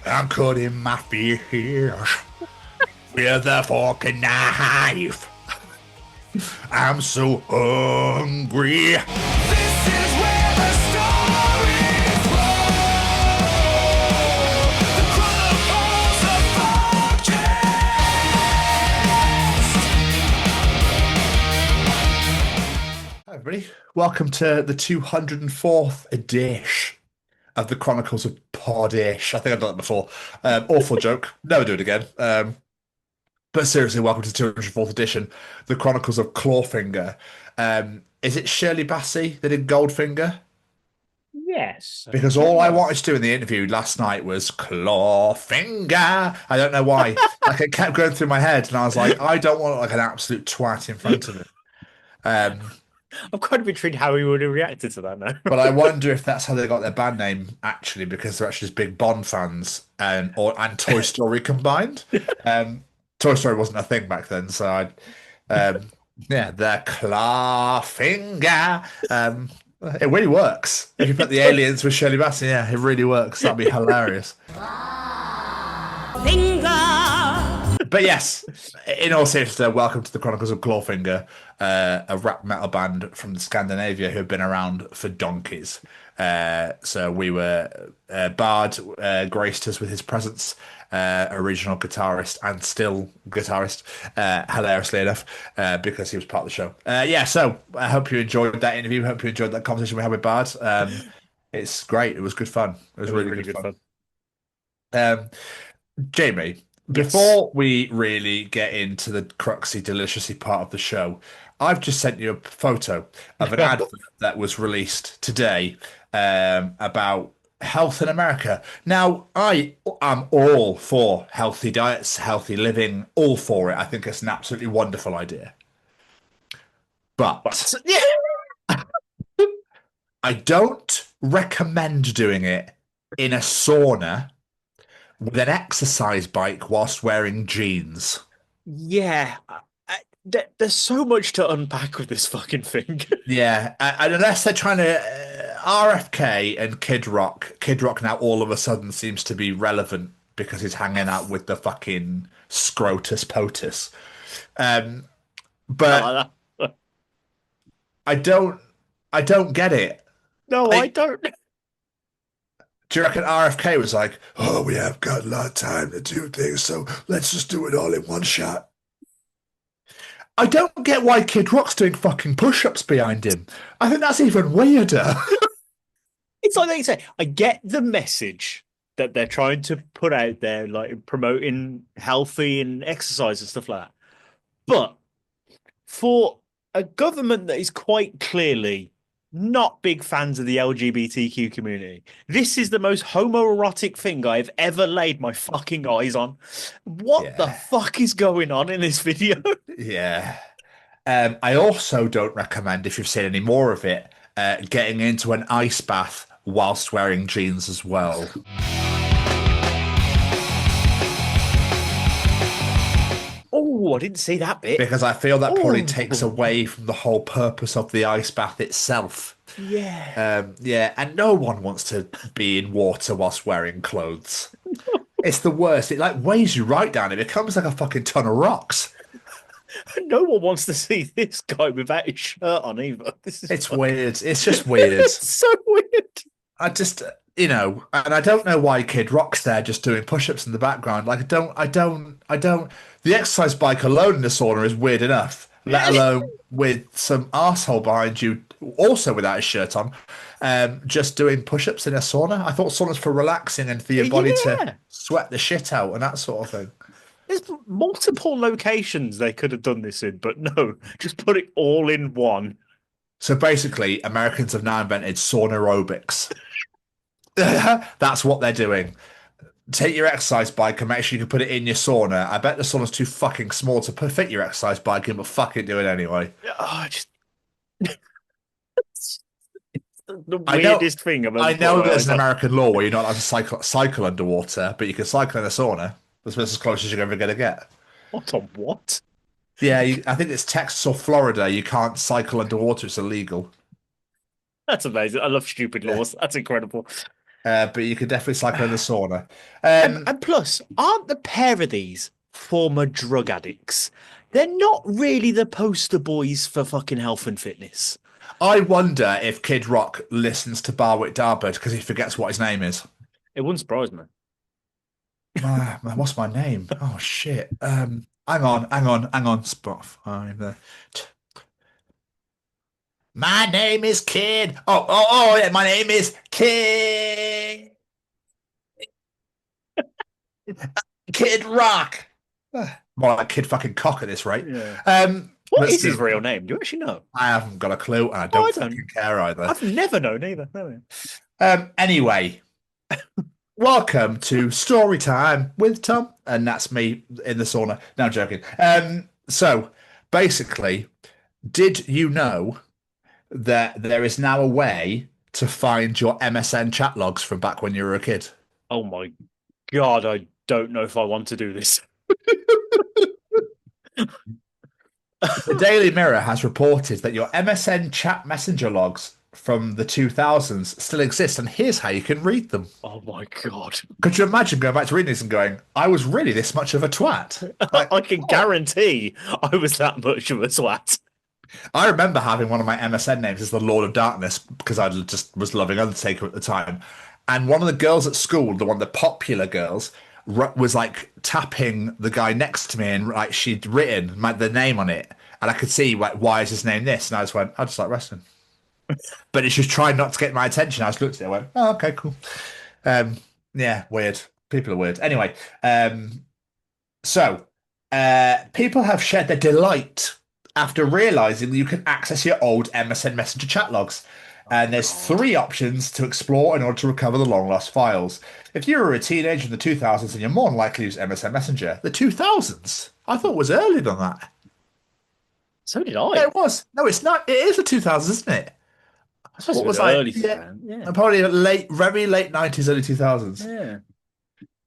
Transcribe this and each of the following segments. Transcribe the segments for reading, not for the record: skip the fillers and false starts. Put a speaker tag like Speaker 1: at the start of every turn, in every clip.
Speaker 1: I'm cutting my fish with a fork and knife. I'm so hungry.
Speaker 2: This is where the stories roll. The Chronicles of
Speaker 1: Hi everybody, welcome to the 204th edition of the Chronicles of Podish. I think I've done that before. Awful joke. Never do it again. But seriously, welcome to the 204th edition, the Chronicles of Clawfinger. Is it Shirley Bassey that did Goldfinger?
Speaker 3: Yes.
Speaker 1: Because all I wanted to do in the interview last night was Clawfinger. I don't know why. Like it kept going through my head, and I was like, I don't want like an absolute twat in front of me.
Speaker 3: I'm kind of intrigued how he would have reacted to that now.
Speaker 1: But I wonder if that's how they got their band name, actually, because they're actually just big Bond fans and Toy Story combined. Toy Story wasn't a thing back then, so yeah, the Clawfinger. It really works. If you put the aliens with Shirley Bassey, yeah, it really works. That'd be hilarious. But yes, in all seriousness, welcome to the Chronicles of Clawfinger, a rap metal band from Scandinavia who have been around for donkeys. So we were Bard graced us with his presence, original guitarist and still guitarist, hilariously enough, because he was part of the show. So I hope you enjoyed that interview. Hope you enjoyed that conversation we had with Bard. It's great. It was good fun. It was really good fun. Jamie, before we really get into the cruxy, deliciousy part of the show, I've just sent you a photo of an advert that was released today about health in America. Now, I am all for healthy diets, healthy living, all for it. I think it's an absolutely wonderful idea. But I don't recommend doing it in a sauna with an exercise bike whilst wearing jeans.
Speaker 3: Yeah. There's so much to unpack with this fucking thing.
Speaker 1: Yeah, and unless they're trying to RFK and Kid Rock now all of a sudden seems to be relevant because he's hanging out with the fucking Scrotus POTUS. But I don't get it.
Speaker 3: No, I don't.
Speaker 1: Do you reckon RFK was like, oh, we have got a lot of time to do things, so let's just do it all in one shot? I don't get why Kid Rock's doing fucking push-ups behind him. I think that's even weirder.
Speaker 3: It's like they say, I get the message that they're trying to put out there, like promoting healthy and exercise and stuff like that. But for a government that is quite clearly not big fans of the LGBTQ community, this is the most homoerotic thing I've ever laid my fucking eyes on. What the fuck is going on in this video?
Speaker 1: Yeah. I also don't recommend, if you've seen any more of it, getting into an ice bath whilst wearing jeans as well.
Speaker 3: Oh, I didn't see that bit.
Speaker 1: Because I feel that probably takes away from the whole purpose of the ice bath itself.
Speaker 3: Yeah.
Speaker 1: Yeah, and no one wants to be in water whilst wearing clothes. It's the worst. It like weighs you right down. It becomes like a fucking ton of rocks.
Speaker 3: No one wants to see this guy without his shirt on either.
Speaker 1: It's weird. It's just weird.
Speaker 3: It's so weird.
Speaker 1: I just, and I don't know why Kid Rock's there just doing push-ups in the background. Like, I don't. The exercise bike alone in the sauna is weird enough, let alone with some arsehole behind you, also without his shirt on, just doing push-ups in a sauna. I thought sauna's for relaxing and for your body to sweat the shit out and that sort of thing.
Speaker 3: There's multiple locations they could have done this in, but no, just put it all in one.
Speaker 1: So basically, Americans have now invented sauna aerobics. That's what they're doing. Take your exercise bike and make sure you can put it in your sauna. I bet the sauna's too fucking small to fit your exercise bike in, but fuck it, do it anyway.
Speaker 3: Oh, just it's the weirdest thing.
Speaker 1: I know there's an American law where you're not allowed to cycle underwater, but you can cycle in a sauna. That's as close as you're ever going to get.
Speaker 3: What on what?
Speaker 1: Yeah, I think it's Texas or Florida. You can't cycle underwater. It's illegal.
Speaker 3: That's amazing. I love stupid laws. That's incredible.
Speaker 1: But you could definitely cycle in the sauna.
Speaker 3: And plus, aren't the pair of these former drug addicts? They're not really the poster boys for fucking health and fitness.
Speaker 1: I wonder if Kid Rock listens to Barwick Darbird because he forgets what his name is.
Speaker 3: It wouldn't surprise me.
Speaker 1: What's my name? Oh shit. Hang on. Spotify. My name is Kid. Oh, yeah, my name is Kid. Kid Rock. More like Kid fucking Cock at this rate.
Speaker 3: Yeah. What
Speaker 1: But
Speaker 3: is his real name? Do you actually know?
Speaker 1: I haven't got a clue, and I
Speaker 3: I
Speaker 1: don't
Speaker 3: don't.
Speaker 1: fucking care either.
Speaker 3: I've never known either. No.
Speaker 1: Anyway, welcome to Story Time with Tom, and that's me in the sauna. No, I'm joking. So basically, did you know that there is now a way to find your MSN chat logs from back when you were a kid?
Speaker 3: Oh my God, I don't know if I want to do this.
Speaker 1: The Daily Mirror has reported that your MSN chat messenger logs from the 2000s still exist, and here's how you can read them.
Speaker 3: Oh my God.
Speaker 1: Could you imagine going back to reading this and going, I was really this much of a twat? Like,
Speaker 3: I can guarantee I was that much of a swat.
Speaker 1: I remember having one of my MSN names as the Lord of Darkness because I just was loving Undertaker at the time. And one of the girls at school, the popular girls, was like tapping the guy next to me, and like she'd written the name on it, and I could see like, why is his name this? And I just went, I just like wrestling. But it's just trying not to get my attention. I just looked at it and went, oh, okay, cool. Yeah, weird. People are weird. Anyway, so people have shared their delight after realizing that you can access your old MSN Messenger chat logs. And there's three options to explore in order to recover the long lost files. If you were a teenager in the 2000s, then you're more than likely to use MSN Messenger. The 2000s? I thought it was earlier than that.
Speaker 3: So did
Speaker 1: Yeah,
Speaker 3: I.
Speaker 1: it was. No, it's not. It is the 2000s, isn't it?
Speaker 3: I suppose
Speaker 1: What
Speaker 3: it was
Speaker 1: was
Speaker 3: early
Speaker 1: yeah,
Speaker 3: then. Yeah.
Speaker 1: probably very late 90s, early 2000s.
Speaker 3: Yeah.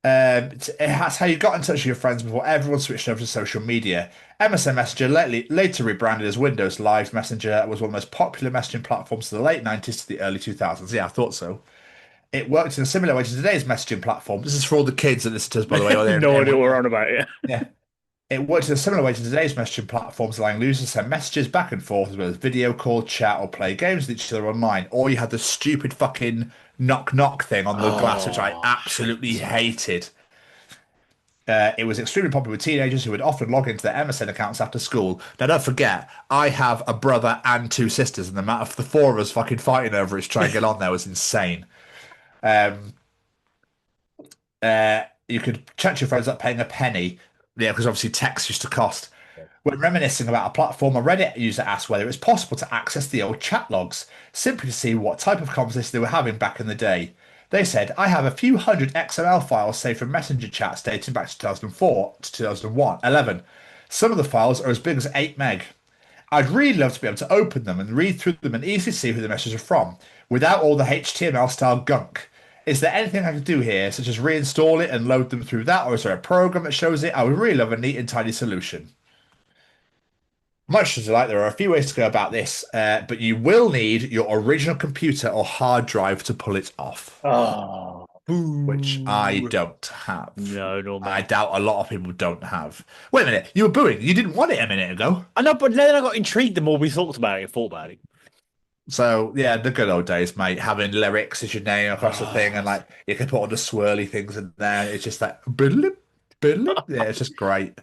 Speaker 1: That's how you got in touch with your friends before everyone switched over to social media. MSN Messenger, later rebranded as Windows Live Messenger, was one of the most popular messaging platforms in the late 90s to the early 2000s. Yeah, I thought so. It worked in a similar way to today's messaging platform. This is for all the kids that listen to us, by the way.
Speaker 3: No idea what we're on about. Yeah.
Speaker 1: Yeah. It worked in a similar way to today's messaging platforms, allowing users to send messages back and forth, as well as video call, chat, or play games with each other online. Or you had the stupid fucking knock knock thing on the glass, which I absolutely hated. It was extremely popular with teenagers who would often log into their MSN accounts after school. Now, don't forget, I have a brother and two sisters, and the amount of the four of us fucking fighting over it to try and get on there was insane. You could chat to your friends without paying a penny. Yeah, because obviously text used to cost. When reminiscing about a platform, a Reddit user asked whether it was possible to access the old chat logs, simply to see what type of conversation they were having back in the day. They said, I have a few hundred XML files saved from Messenger chats dating back to 2004 to 2011. Some of the files are as big as 8 meg. I'd really love to be able to open them and read through them and easily see who the messages are from, without all the HTML style gunk. Is there anything I can do here, such as reinstall it and load them through that, or is there a program that shows it? I would really love a neat and tidy solution. Much to delight, there are a few ways to go about this, but you will need your original computer or hard drive to pull it off,
Speaker 3: Oh.
Speaker 1: which I don't have.
Speaker 3: No, no,
Speaker 1: I
Speaker 3: man.
Speaker 1: doubt a lot of people don't have. Wait a minute, you were booing. You didn't want it a minute ago.
Speaker 3: I know, but then I got intrigued the more we talked about it and thought about it.
Speaker 1: So yeah, the good old days, mate. Having lyrics as your name across the thing, and like you can put all the swirly things in there. It's just like biddlip, biddlip. Yeah, it's just great.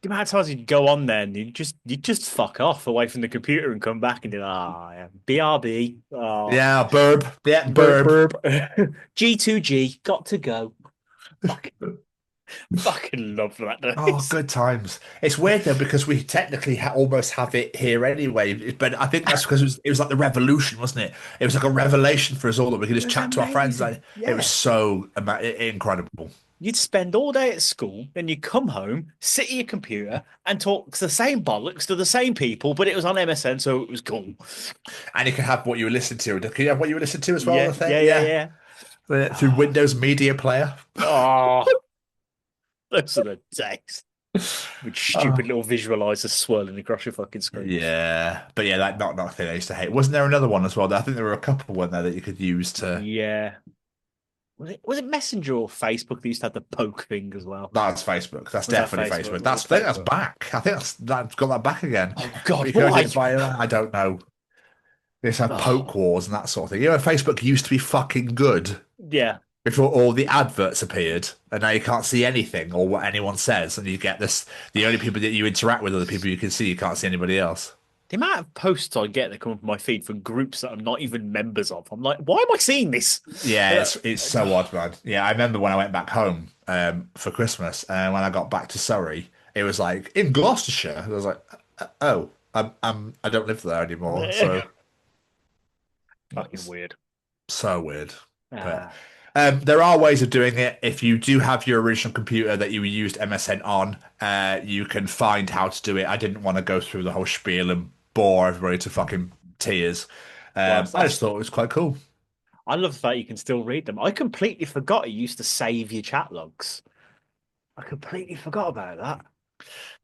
Speaker 3: The amount of times you'd go on there and you just fuck off away from the computer and come back and do, yeah, BRB. Oh,
Speaker 1: Yeah, burb. Yeah, burb.
Speaker 3: G2G, got to go. Fucking love that.
Speaker 1: Oh, good times. It's weird though because we technically almost have it here anyway, but I think that's because it was like the revolution, wasn't it? It was like a revelation for us all that we could just
Speaker 3: was
Speaker 1: chat to our friends. Like,
Speaker 3: amazing.
Speaker 1: It was so incredible.
Speaker 3: You'd spend all day at school, then you'd come home, sit at your computer, and talk the same bollocks to the same people, but it was on MSN, so it was cool.
Speaker 1: And you can have what you were listening to. Can you have what you were listening to as well?
Speaker 3: Yeah,
Speaker 1: I think?
Speaker 3: yeah.
Speaker 1: Through Windows Media Player.
Speaker 3: Oh, those are the days. With stupid little visualizers swirling across your fucking screen.
Speaker 1: Yeah, but yeah, that knock knock thing I used to hate. Wasn't there another one as well? I think there were a couple one there that you could use to.
Speaker 3: Yeah. Was it Messenger or Facebook that used to have the poke thing as well?
Speaker 1: That's Facebook. That's
Speaker 3: Was that
Speaker 1: definitely
Speaker 3: Facebook?
Speaker 1: Facebook.
Speaker 3: Was
Speaker 1: That's
Speaker 3: it
Speaker 1: I think that's
Speaker 3: Facebook?
Speaker 1: back. I think that's got that back again.
Speaker 3: Oh
Speaker 1: But
Speaker 3: God,
Speaker 1: you can
Speaker 3: why?
Speaker 1: do it via I don't know. It's a poke
Speaker 3: Oh,
Speaker 1: wars and that sort of thing. Facebook used to be fucking good
Speaker 3: yeah.
Speaker 1: before all the adverts appeared, and now you can't see anything or what anyone says, and you get this. The only people that you interact with are the people you can see. You can't see anybody else.
Speaker 3: The amount of posts I get that come up on my feed from groups that I'm not even members of, I'm like, why am I seeing this?
Speaker 1: Yeah, it's so odd, man. Yeah, I remember when I went back home for Christmas, and when I got back to Surrey, it was like in Gloucestershire. I was like, oh, I don't live there anymore, so
Speaker 3: Fucking
Speaker 1: it's
Speaker 3: weird.
Speaker 1: so weird. But
Speaker 3: Ah,
Speaker 1: there are ways of doing it. If you do have your original computer that you used MSN on, you can find how to do it. I didn't want to go through the whole spiel and bore everybody to fucking tears.
Speaker 3: well,
Speaker 1: I just thought it was quite cool.
Speaker 3: I love the fact you can still read them. I completely forgot you used to save your chat logs. I completely forgot about that.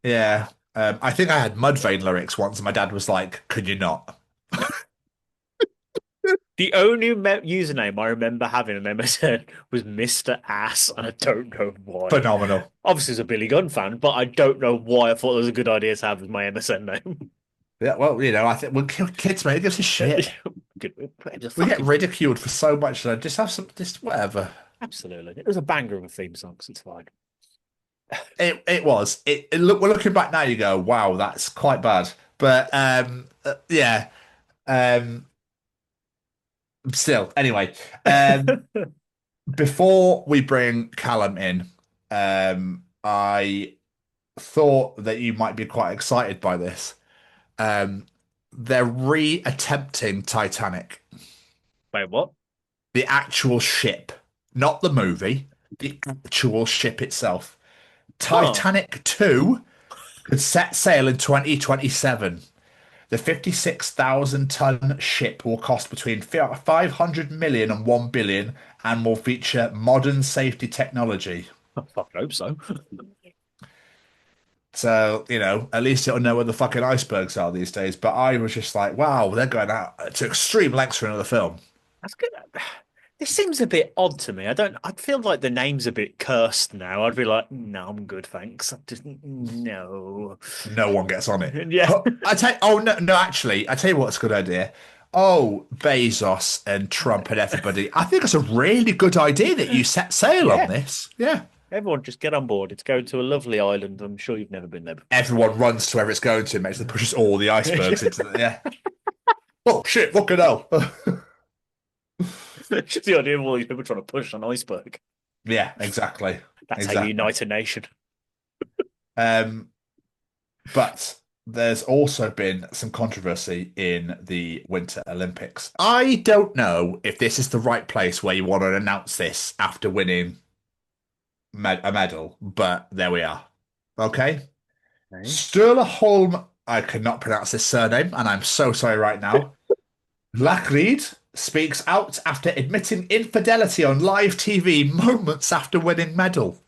Speaker 1: Yeah. I think I had Mudvayne lyrics once, and my dad was like, "Could you not?"
Speaker 3: The only username I remember having on MSN was Mr. Ass, and I don't know why.
Speaker 1: Phenomenal.
Speaker 3: Obviously, as a Billy Gunn fan, but I don't know why I thought it was a good idea to have as my MSN name.
Speaker 1: Yeah, well, I think we're kids, mate. Who gives a shit?
Speaker 3: Good.
Speaker 1: We get
Speaker 3: Fucking,
Speaker 1: ridiculed for so much, so just have some, just whatever.
Speaker 3: absolutely. It was a banger of a theme song, so it's fine.
Speaker 1: It was. Look, we're looking back now. You go, wow, that's quite bad. But yeah. Um, still, anyway. Before we bring Callum in, I thought that you might be quite excited by this. Um, they're re-attempting Titanic,
Speaker 3: Wait, what?
Speaker 1: the actual ship, not the movie, the actual ship itself.
Speaker 3: Huh.
Speaker 1: Titanic 2 could set sail in 2027. The 56,000-ton ship will cost between 500 million and 1 billion and will feature modern safety technology.
Speaker 3: I fucking hope so.
Speaker 1: So, at least it'll know where the fucking icebergs are these days. But I was just like, wow, they're going out to extreme lengths for another film.
Speaker 3: That's good. This seems a bit odd to me. I feel like the name's a bit cursed now. I'd be like, no, I'm good, thanks. I just no.
Speaker 1: No one gets on it.
Speaker 3: Yeah.
Speaker 1: Oh no, no, actually, I tell you what's a good idea. Oh, Bezos and Trump and everybody. I think it's a really good idea that you set sail on
Speaker 3: Yeah.
Speaker 1: this. Yeah.
Speaker 3: Everyone just get on board. It's going to a lovely island. I'm sure you've never been there before.
Speaker 1: Everyone runs to wherever it's going to, makes it pushes all the icebergs into the yeah. Oh shit, fucking hell.
Speaker 3: Just the idea of all these people trying to push an iceberg.
Speaker 1: Yeah, exactly.
Speaker 3: That's how you
Speaker 1: Exactly.
Speaker 3: unite a nation.
Speaker 1: Um, but there's also been some controversy in the Winter Olympics. I don't know if this is the right place where you want to announce this after winning a medal, but there we are. Okay.
Speaker 3: Okay.
Speaker 1: Sterla Holm, I cannot pronounce this surname, and I'm so sorry right now. Lachrid speaks out after admitting infidelity on live TV moments after winning medal.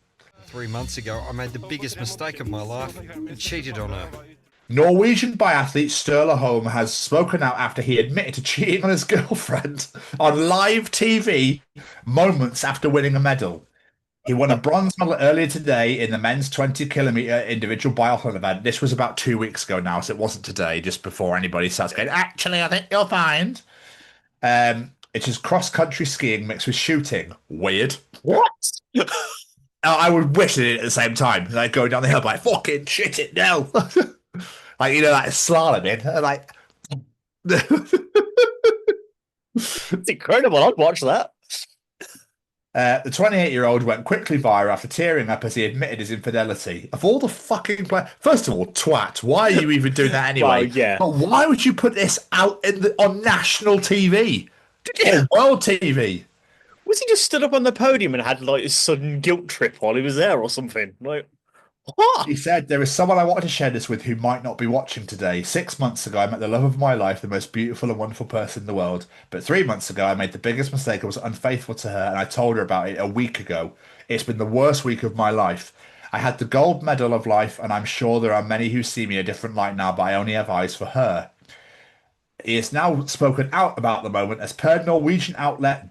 Speaker 4: 3 months ago, I made the biggest mistake of my life and cheated on her.
Speaker 1: Norwegian biathlete Sterla Holm has spoken out after he admitted to cheating on his girlfriend on live TV moments after winning a medal. He won a bronze medal earlier today in the men's 20-kilometer individual biathlon event. This was about 2 weeks ago now, so it wasn't today, just before anybody starts going, actually, I think you'll find. It is cross-country skiing mixed with shooting. Weird.
Speaker 3: What?
Speaker 1: I would wish it at the same time. Like going down the hill, like, fucking shit it now. Like, that slaloming. Like,
Speaker 3: It's incredible. I'd watch that.
Speaker 1: the 28-year-old went quickly viral after tearing up as he admitted his infidelity. Of all the fucking first of all, twat, why are you even doing that anyway?
Speaker 3: Well, yeah.
Speaker 1: But why would you put this out on national TV? On world TV?
Speaker 3: Was he just stood up on the podium and had like a sudden guilt trip while he was there or something? Like, what?
Speaker 1: He said, there is someone I wanted to share this with who might not be watching today. 6 months ago, I met the love of my life, the most beautiful and wonderful person in the world. But 3 months ago, I made the biggest mistake. I was unfaithful to her, and I told her about it a week ago. It's been the worst week of my life. I had the gold medal of life, and I'm sure there are many who see me a different light now, but I only have eyes for her. He has now spoken out about the moment as per Norwegian outlet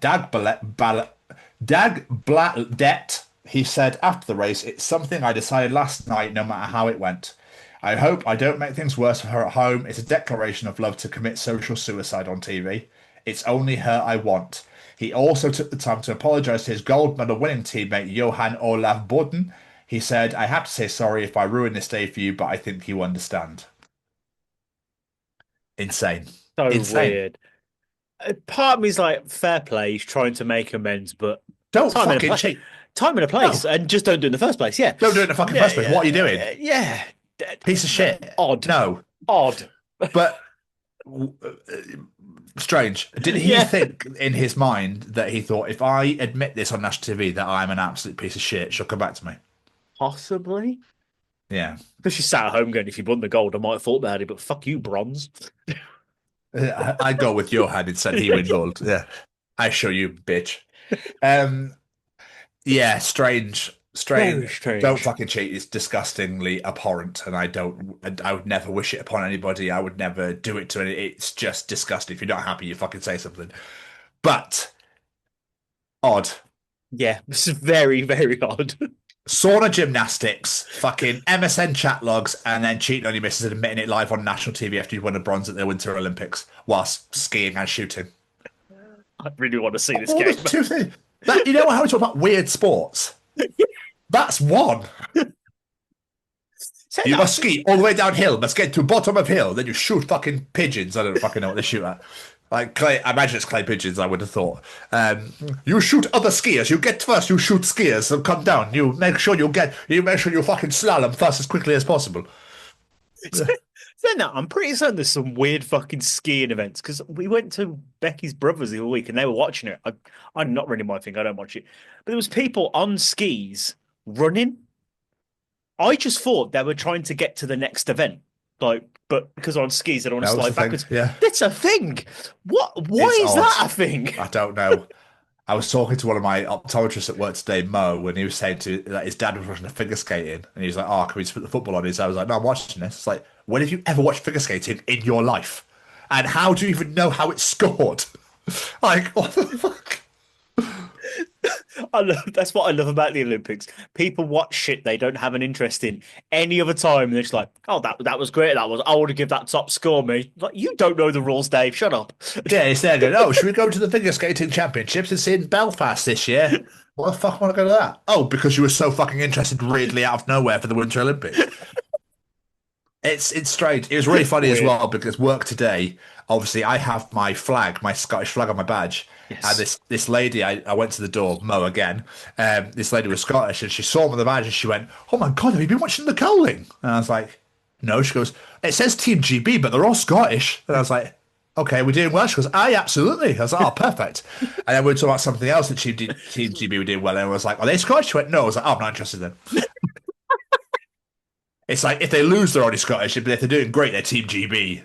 Speaker 1: Dag Black Det, he said after the race, it's something I decided last night, no matter how it went. I hope I don't make things worse for her at home. It's a declaration of love to commit social suicide on TV. It's only her I want. He also took the time to apologise to his gold medal winning teammate Johan Olav Borden. He said, I have to say sorry if I ruined this day for you, but I think you understand. Insane.
Speaker 3: So
Speaker 1: Insane.
Speaker 3: weird. Part of me's like, fair play, he's trying to make amends, but
Speaker 1: Don't
Speaker 3: time and a
Speaker 1: fucking
Speaker 3: place,
Speaker 1: cheat.
Speaker 3: time and a place,
Speaker 1: No.
Speaker 3: and just don't do it in the first place. Yeah,
Speaker 1: Don't do it in the fucking first place. What are you doing?
Speaker 3: Yeah,
Speaker 1: Piece of shit.
Speaker 3: Odd.
Speaker 1: No.
Speaker 3: Odd.
Speaker 1: But strange. Did he
Speaker 3: Yeah.
Speaker 1: think in his mind that he thought, if I admit this on national TV that I'm an absolute piece of shit, she'll come back to me?
Speaker 3: Possibly.
Speaker 1: Yeah.
Speaker 3: Because she sat at home going, if you won the gold, I might have thought about it, but fuck you, bronze.
Speaker 1: I'd go with Johan instead. He win gold. Yeah. I show you, bitch. Yeah, strange.
Speaker 3: Very strange.
Speaker 1: Don't fucking cheat. It's disgustingly abhorrent, and I would never wish it upon anybody. I would never do it to any. It's just disgusting. If you're not happy, you fucking say something. But odd.
Speaker 3: Yeah, this is very, very odd.
Speaker 1: Sauna gymnastics, fucking MSN chat logs, and then cheating on your missus and admitting it live on national TV after you won a bronze at the Winter Olympics whilst skiing and shooting.
Speaker 3: I really want to see this
Speaker 1: All
Speaker 3: game.
Speaker 1: the two things. You know how we talk about weird sports? That's one. You must ski all the way downhill, must get to bottom of hill, then you shoot fucking pigeons. I don't fucking know what they shoot at. Like clay, I imagine it's clay pigeons, I would have thought. You shoot other skiers. You get first, you shoot skiers and come down. You make sure you fucking slalom first as quickly as possible.
Speaker 3: Then I'm pretty certain there's some weird fucking skiing events because we went to Becky's brothers the other week and they were watching it. I'm not really my thing. I don't watch it, but there was people on skis running. I just thought they were trying to get to the next event, like, but because on skis they don't want to
Speaker 1: That was
Speaker 3: slide
Speaker 1: the thing,
Speaker 3: backwards.
Speaker 1: yeah.
Speaker 3: That's a thing. What? Why
Speaker 1: It's
Speaker 3: is
Speaker 1: odd.
Speaker 3: that a thing?
Speaker 1: I don't know. I was talking to one of my optometrists at work today, Mo, when he was saying that his dad was watching the figure skating, and he was like, "Oh, can we just put the football on?" I was like, "No, I'm watching this." It's like, when have you ever watched figure skating in your life? And how do you even know how it's scored? Like, what the fuck?
Speaker 3: That's what I love about the Olympics. People watch shit they don't have an interest in any other time. And they're just like, oh, that was great. I want to give that top score, me. Like, you don't know the rules, Dave. Shut up.
Speaker 1: Yeah, it's there going, oh, should we go to the figure skating championships? It's in Belfast this year. What the fuck want to go to that? Oh, because you were so fucking interested weirdly out of nowhere for the Winter Olympics. It's strange. It was really funny as
Speaker 3: Weird.
Speaker 1: well because work today, obviously I have my flag, my Scottish flag on my badge.
Speaker 3: Yes.
Speaker 1: And this lady, I went to the door, Mo again. This lady was Scottish and she saw me on the badge and she went, oh my God, have you been watching the curling? And I was like, no. She goes, it says Team GB, but they're all Scottish. And I was like, okay, we're doing well. She goes, aye, absolutely. I was like, oh, perfect. And then we were talking about something else that Team GB were doing well. And I was like, are they Scottish? She went, no. I was like, oh, I'm not interested then. It's like if they lose, they're already Scottish, but if they're doing great, they're Team GB.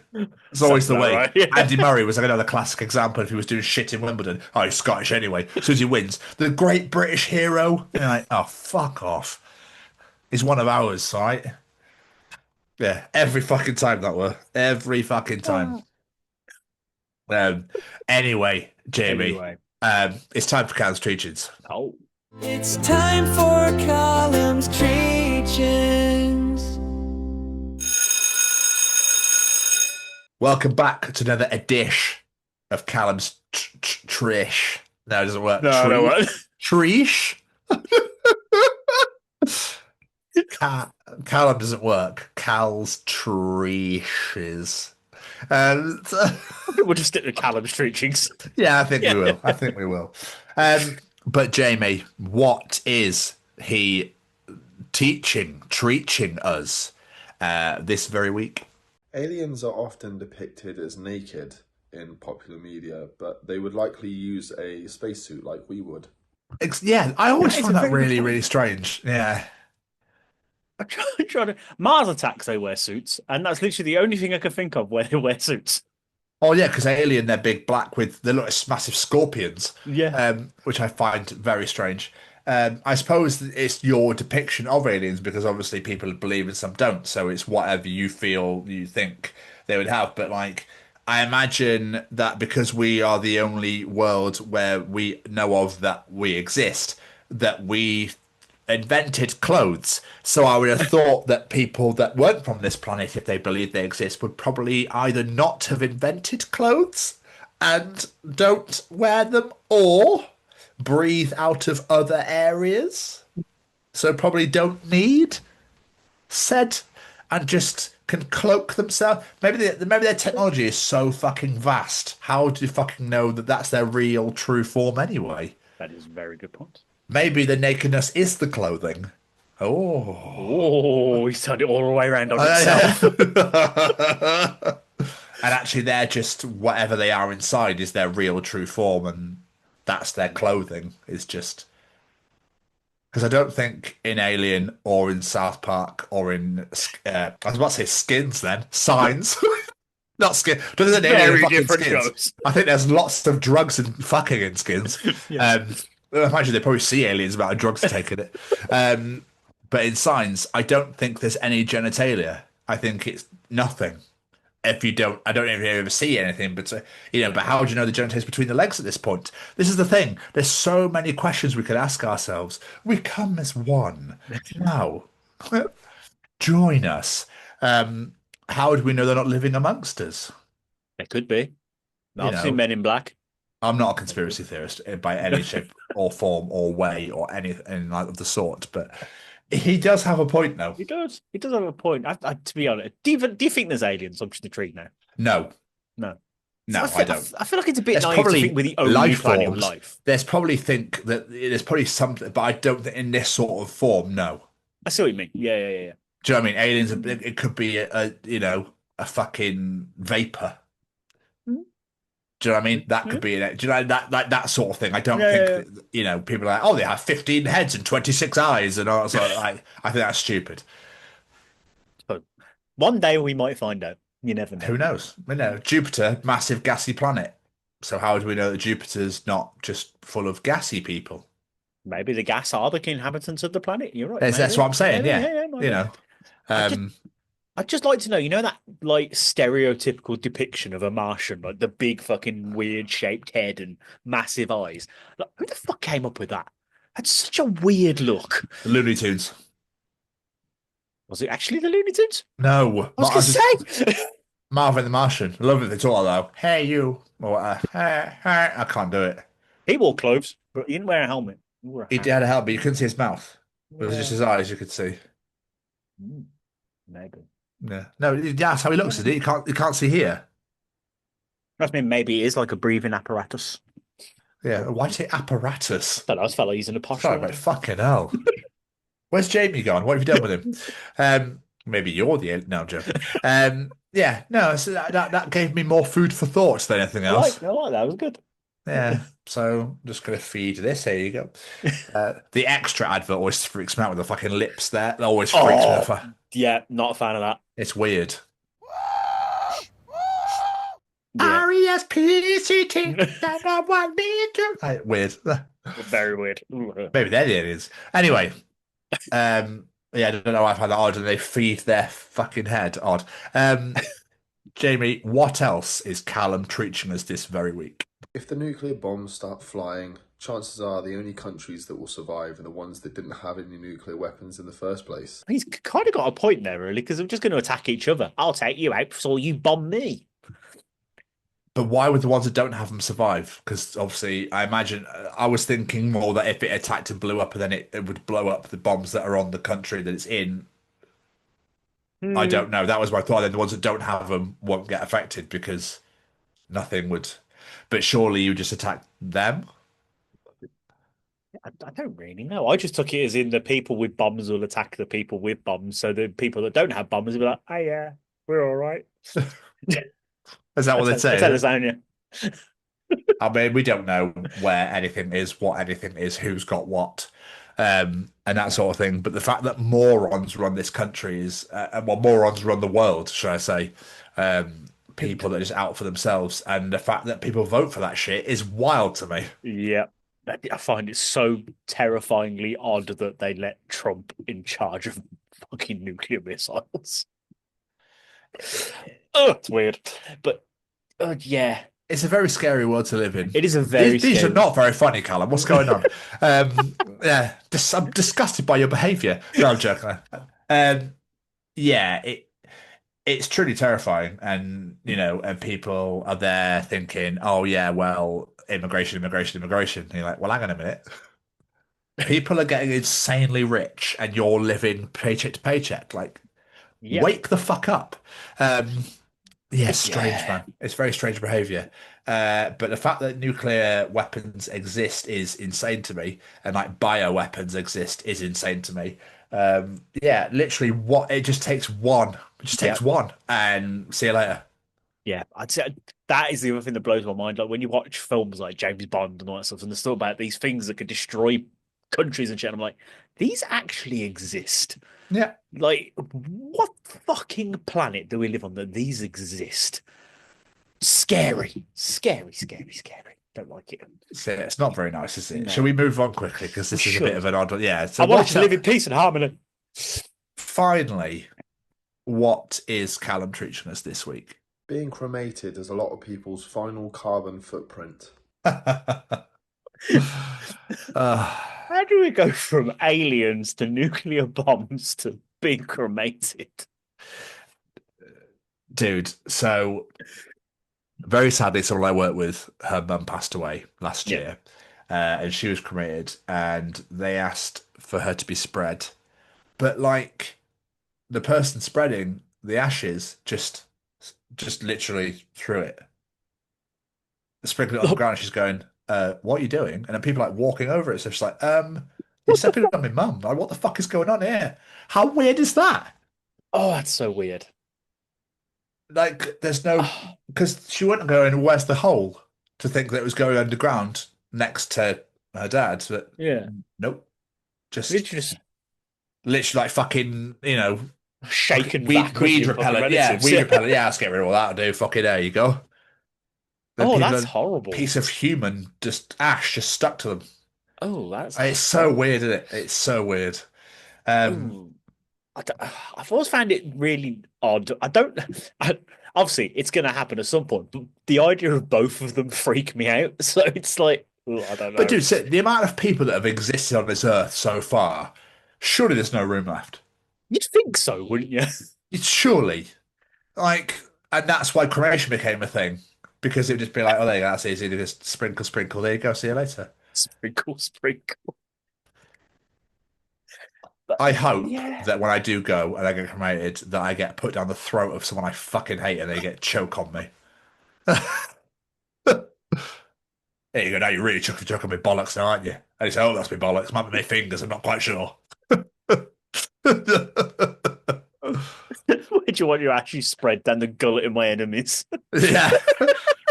Speaker 1: It's always the way.
Speaker 3: Right, yeah.
Speaker 1: Andy Murray was like another classic example. If he was doing shit in Wimbledon, oh, he's Scottish anyway. As soon as he wins, the great British hero. And you're like, oh, fuck off. He's one of ours, all right? Yeah, every fucking time that were. Every fucking time. Anyway, Jamie,
Speaker 3: Anyway.
Speaker 1: it's time for Kaas Treachings.
Speaker 3: Oh.
Speaker 2: It's time for Columns Treachings.
Speaker 1: Welcome back to another edition of Callum's Trish. No, it doesn't work.
Speaker 3: No, what?
Speaker 1: Trish? Callum doesn't work. Cal's Trishes.
Speaker 3: We'll just stick to Callum's Treachings.
Speaker 1: Yeah, I think we will. I think we will. But Jamie, what is he teaching us this very week?
Speaker 5: Aliens are often depicted as naked in popular media, but they would likely use a spacesuit like we would.
Speaker 1: Yeah, I always
Speaker 3: It's
Speaker 1: find
Speaker 3: a
Speaker 1: that
Speaker 3: very
Speaker 1: really,
Speaker 3: good
Speaker 1: really strange. Yeah.
Speaker 3: I'm trying to Mars Attacks, they wear suits, and that's literally the only thing I can think of where they wear suits.
Speaker 1: Oh yeah, because Alien, they're big black with they look like massive scorpions.
Speaker 3: Yeah.
Speaker 1: Which I find very strange. I suppose it's your depiction of aliens because obviously people believe and some don't, so it's whatever you feel you think they would have. But like, I imagine that because we are the only world where we know of that we exist, that we invented clothes. So I would have thought that people that weren't from this planet, if they believed they exist, would probably either not have invented clothes and don't wear them, or breathe out of other areas. So probably don't need said and just can cloak themselves. Maybe their technology is so fucking vast. How do you fucking know that that's their real true form anyway?
Speaker 3: That is a very good point.
Speaker 1: Maybe the nakedness is the clothing. Oh.
Speaker 3: Oh, he's turned it all the way around on itself.
Speaker 1: And actually, they're just whatever they are inside is their real true form, and that's their clothing. Is just because I don't think in Alien or in South Park or in I was about to say Skins, then Signs, not Skin. There's an Alien in
Speaker 3: Very
Speaker 1: fucking
Speaker 3: different
Speaker 1: Skins.
Speaker 3: shows.
Speaker 1: I think there's lots of drugs and fucking in Skins.
Speaker 3: Yeah.
Speaker 1: I imagine they probably see aliens about drugs taken it. But in Signs, I don't think there's any genitalia. I think it's nothing. If you don't, I don't even ever see anything, but but how do you know the genitalia is between the legs at this point? This is the thing. There's so many questions we could ask ourselves. We come as one. Now, join us. How do we know they're not living amongst us?
Speaker 3: It could be.
Speaker 1: You
Speaker 3: I've seen
Speaker 1: know,
Speaker 3: Men in Black.
Speaker 1: I'm not a conspiracy theorist by any shape or form or way or anything like of the sort, but he does have a point, though.
Speaker 3: He does. He does have a point. To be honest, do you think there's aliens? I'm just intrigued now.
Speaker 1: No,
Speaker 3: No.
Speaker 1: no,
Speaker 3: I
Speaker 1: don't.
Speaker 3: I feel like it's a bit
Speaker 1: There's
Speaker 3: naive to
Speaker 1: probably
Speaker 3: think we're the only
Speaker 1: life
Speaker 3: planet
Speaker 1: forms.
Speaker 3: with life.
Speaker 1: There's probably something, but I don't think in this sort of form. No.
Speaker 3: I see what you mean. Yeah.
Speaker 1: Do you know what I mean? Aliens. It could be a fucking vapor.
Speaker 3: Mhm.
Speaker 1: Do you know what I mean? That could be do you know that sort of thing? I don't
Speaker 3: Yeah,
Speaker 1: think that, people are like, oh, they have 15 heads and 26 eyes and all sort of like. I think that's stupid.
Speaker 3: But one day we might find out. You never know.
Speaker 1: Who knows? Jupiter, massive gassy planet. So how do we know that Jupiter's not just full of gassy people?
Speaker 3: Maybe the gas are the inhabitants of the planet. You're right.
Speaker 1: That's what I'm saying.
Speaker 3: Maybe,
Speaker 1: Yeah,
Speaker 3: maybe. I'd just like to know, that like stereotypical depiction of a Martian, like the big fucking weird shaped head and massive eyes. Like, who the fuck came up with that? That's such a weird look.
Speaker 1: the Looney Tunes.
Speaker 3: Was it actually the Looney Tunes?
Speaker 1: No,
Speaker 3: I was going to say.
Speaker 1: Marvin the Martian. I love it. They talk though. Hey you, or hey, I can't do it.
Speaker 3: He wore clothes, but he didn't wear a helmet.
Speaker 1: He had a helmet, but you couldn't see his mouth. It was just his eyes you could see.
Speaker 3: Maybe.
Speaker 1: Yeah, no, that's how he looks. Isn't it? You can't see here.
Speaker 3: That's mean maybe it is like a breathing apparatus.
Speaker 1: Yeah, why say apparatus?
Speaker 3: I don't know, I felt like he's in a posh
Speaker 1: Sorry,
Speaker 3: order.
Speaker 1: mate, fucking hell. Where's Jamie gone? What have you done with him? Maybe you're the no, I'm joking. Yeah, no, so that gave me more food for thought than anything else.
Speaker 3: I like that. It was good.
Speaker 1: Yeah, so I'm just gonna feed this. Here you go. The extra advert always freaks me out with the fucking lips there. That always freaks me out.
Speaker 3: Yeah, not a fan of that.
Speaker 1: It's weird.
Speaker 3: Yeah.
Speaker 1: R-E-S-P-C-T. Weird.
Speaker 3: Very weird.
Speaker 1: Maybe they're the aliens. Anyway, yeah, I don't know why I find that odd, and they feed their fucking head odd. Jamie, what else is Callum teaching us this very week?
Speaker 5: If the nuclear bombs start flying, chances are the only countries that will survive are the ones that didn't have any nuclear weapons in the first place.
Speaker 3: He's kind of got a point there, really, because we're just going to attack each other. I'll take you out so you bomb me.
Speaker 1: But why would the ones that don't have them survive? Because obviously, I imagine I was thinking more that if it attacked and blew up, then it would blow up the bombs that are on the country that it's in. I don't know. That was my thought. Then the ones that don't have them won't get affected because nothing would. But surely you just attack them.
Speaker 3: I don't really know. I just took it as in the people with bombs will attack the people with bombs. So the people that don't have bombs will be like, oh, yeah, we're all right.
Speaker 1: Is that what they'd say?
Speaker 3: Telesonia.
Speaker 1: I mean, we don't know where anything is, what anything is, who's got what, and that sort of thing. But the fact that morons run this country is, well, morons run the world, should I say? People that are just out for themselves, and the fact that people vote for that shit is wild to me.
Speaker 3: Yeah. I find it so terrifyingly odd that they let Trump in charge of fucking nuclear missiles. Oh, it's weird. But Yeah,
Speaker 1: It's a very scary world to live in.
Speaker 3: it is a very
Speaker 1: These are
Speaker 3: scary.
Speaker 1: not very funny, Callum. What's going on? Yeah, I'm disgusted by your behaviour. No, I'm joking. Um, yeah, it's truly terrifying, and and people are there thinking, "Oh yeah, well, immigration, immigration, immigration." And you're like, "Well, hang on a minute. People are getting insanely rich, and you're living paycheck to paycheck. Like,
Speaker 3: Yeah,
Speaker 1: wake the fuck up." Yeah, it's strange,
Speaker 3: yeah.
Speaker 1: man. It's very strange behavior. But the fact that nuclear weapons exist is insane to me, and like bioweapons exist is insane to me. Yeah, literally, what it just takes one. It just
Speaker 3: Yeah,
Speaker 1: takes one, and see you later.
Speaker 3: yeah. I'd say that is the other thing that blows my mind. Like when you watch films like James Bond and all that stuff, and there's still about these things that could destroy countries and shit. I'm like, these actually exist.
Speaker 1: Yeah,
Speaker 3: Like, what fucking planet do we live on that these exist? Scary, scary, scary, scary. Don't like it.
Speaker 1: it's not very nice, is it?
Speaker 3: No.
Speaker 1: Shall we move on quickly because this is a bit
Speaker 3: should.
Speaker 1: of an odd. Yeah.
Speaker 3: I
Speaker 1: So
Speaker 3: want to live in peace and harmony.
Speaker 1: finally, what is Callum teaching us this week?
Speaker 5: Being cremated is a lot of people's final carbon footprint.
Speaker 3: How do we go from aliens to nuclear bombs to being cremated?
Speaker 1: Dude, so very sadly, someone I worked with, her mum passed away last
Speaker 3: Yeah.
Speaker 1: year, and she was cremated, and they asked for her to be spread, but like the person spreading the ashes just literally threw it, sprinkled it on the ground. And she's going, "What are you doing?" And then people are like walking over it, so she's like, "You're stepping on my mum. Like, what the fuck is going on here? How weird is that?"
Speaker 3: Oh, that's so weird.
Speaker 1: Like, there's no, because she wouldn't go in, where's the hole? To think that it was going underground next to her dad. But
Speaker 3: Yeah.
Speaker 1: nope. Just
Speaker 3: Literally
Speaker 1: literally like fucking,
Speaker 3: shaken
Speaker 1: weed,
Speaker 3: back with
Speaker 1: weed
Speaker 3: your fucking
Speaker 1: repellent. Yeah,
Speaker 3: relatives.
Speaker 1: weed repellent. Yeah, let's get rid of all that. I'll do. Fucking there you go. The
Speaker 3: Oh,
Speaker 1: people
Speaker 3: that's
Speaker 1: are
Speaker 3: horrible.
Speaker 1: piece of human, just ash, just stuck to them.
Speaker 3: Oh, that's
Speaker 1: It's so weird, isn't it? It's so weird.
Speaker 3: Ooh. I've always found it really odd. I don't. Obviously, it's going to happen at some point, but the idea of both of them freak me out. So it's like, I don't know.
Speaker 1: But dude, so the amount of people that have existed on this earth so far, surely there's no room left.
Speaker 3: You'd think so, wouldn't you?
Speaker 1: It's surely. Like, and that's why cremation became a thing. Because it would just be like, oh, there you go, that's easy. Just sprinkle, sprinkle, there you go, see you later.
Speaker 3: Sprinkle, sprinkle. But
Speaker 1: I hope
Speaker 3: yeah,
Speaker 1: that when I do go and I get cremated, that I get put down the throat of someone I fucking hate and they get choke on me. There you go, now you're really choking me bollocks now, aren't you? And you say, oh, that's me bollocks. Might be my fingers, I'm not quite sure.
Speaker 3: where do you want your ashes spread down the gullet of my enemies?
Speaker 1: Yeah.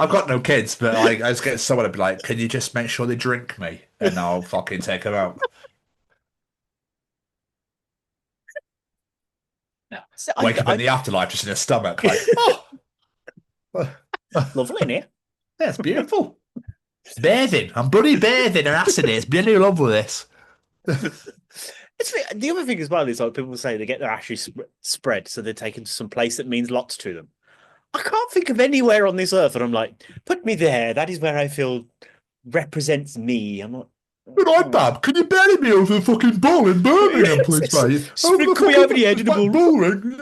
Speaker 1: I've got no kids, but I just get someone to be like, can you just make sure they drink me? And I'll fucking take them out.
Speaker 3: So
Speaker 1: Wake up in the afterlife just in a stomach, like, oh,
Speaker 3: lovely in here.
Speaker 1: yeah, it's beautiful. Bathing. I'm bloody bathing in acid. It's bloody lovely, this.
Speaker 3: It's the other thing as well is like people say they get their ashes spread, so they're taken to some place that means lots to them. I can't think of anywhere on this earth, and I'm like, put me there. That is where I feel represents me. I'm not.
Speaker 1: Good night, Bab. Can you bury me over the fucking bowl in Birmingham, please, mate?
Speaker 3: Sprinkle me over the edge of the bowl.
Speaker 1: Boring.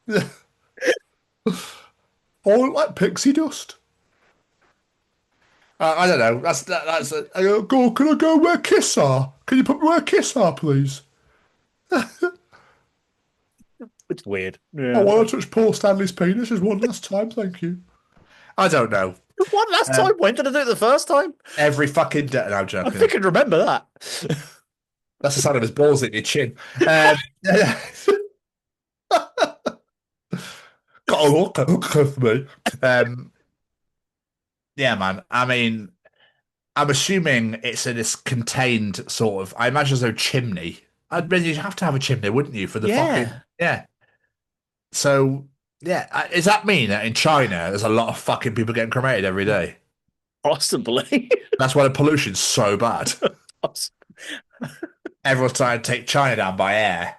Speaker 1: Yeah. All like pixie dust. I don't know. That's. I go. Can I go where Kiss are? Can you put me where Kiss are, please?
Speaker 3: It's weird.
Speaker 1: I
Speaker 3: Yeah.
Speaker 1: want to touch Paul Stanley's penis just one last time, thank you. I don't know.
Speaker 3: One last time? When did I do it the first time?
Speaker 1: Every fucking day. No, I'm
Speaker 3: I
Speaker 1: joking.
Speaker 3: think I can remember that.
Speaker 1: That's the sound of his balls in your chin. Got a hook for me. Yeah, man. I mean, I'm assuming it's in this contained sort of. I imagine there's no chimney. I'd mean, you'd have to have a chimney, wouldn't you, for the fucking. Yeah. So, yeah. Does that mean that in China, there's a lot of fucking people getting cremated every day?
Speaker 3: Possibly.
Speaker 1: That's why the pollution's so bad. Everyone's trying to take China down by air.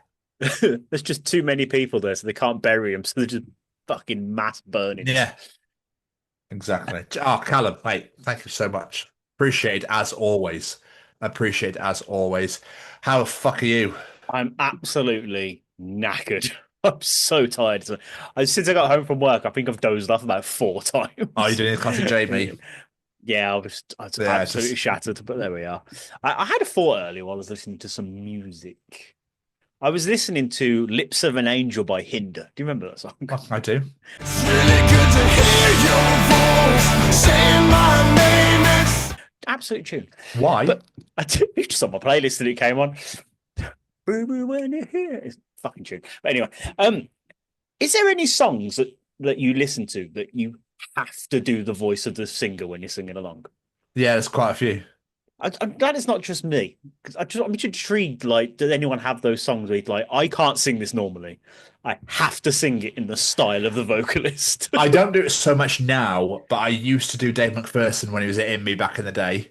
Speaker 3: There's just too many people there, so they can't bury them, so they're just fucking mass burning.
Speaker 1: Yeah. Exactly. Oh, Callum, mate, thank you so much. Appreciate it as always. Appreciate it as always. How the fuck are you?
Speaker 3: I'm absolutely knackered. I'm so tired. Since I got home from work, I think I've dozed off about 4 times.
Speaker 1: Are you doing a classic Jamie?
Speaker 3: Yeah, I was
Speaker 1: Yeah,
Speaker 3: absolutely
Speaker 1: just
Speaker 3: shattered, but there we are. I had a thought earlier while I was listening to some music. I was listening to Lips of an Angel by Hinder. Do you remember that song?
Speaker 1: I do.
Speaker 2: It's really good to hear your voice saying my name. It's
Speaker 3: Absolute tune.
Speaker 1: Why?
Speaker 3: But I did just on my playlist and it came on. Boo when you're here. It's a fucking tune. But anyway, is there any songs that you listen to that you have to do the voice of the singer when you're singing along?
Speaker 1: Yeah, there's quite a few.
Speaker 3: I'm glad it's not just me because I'm just intrigued. Like, does anyone have those songs where you're like, I can't sing this normally. I have to sing it in the style of the vocalist.
Speaker 1: I don't do it so much now, but I used to do Dave McPherson when he was at me back in the day.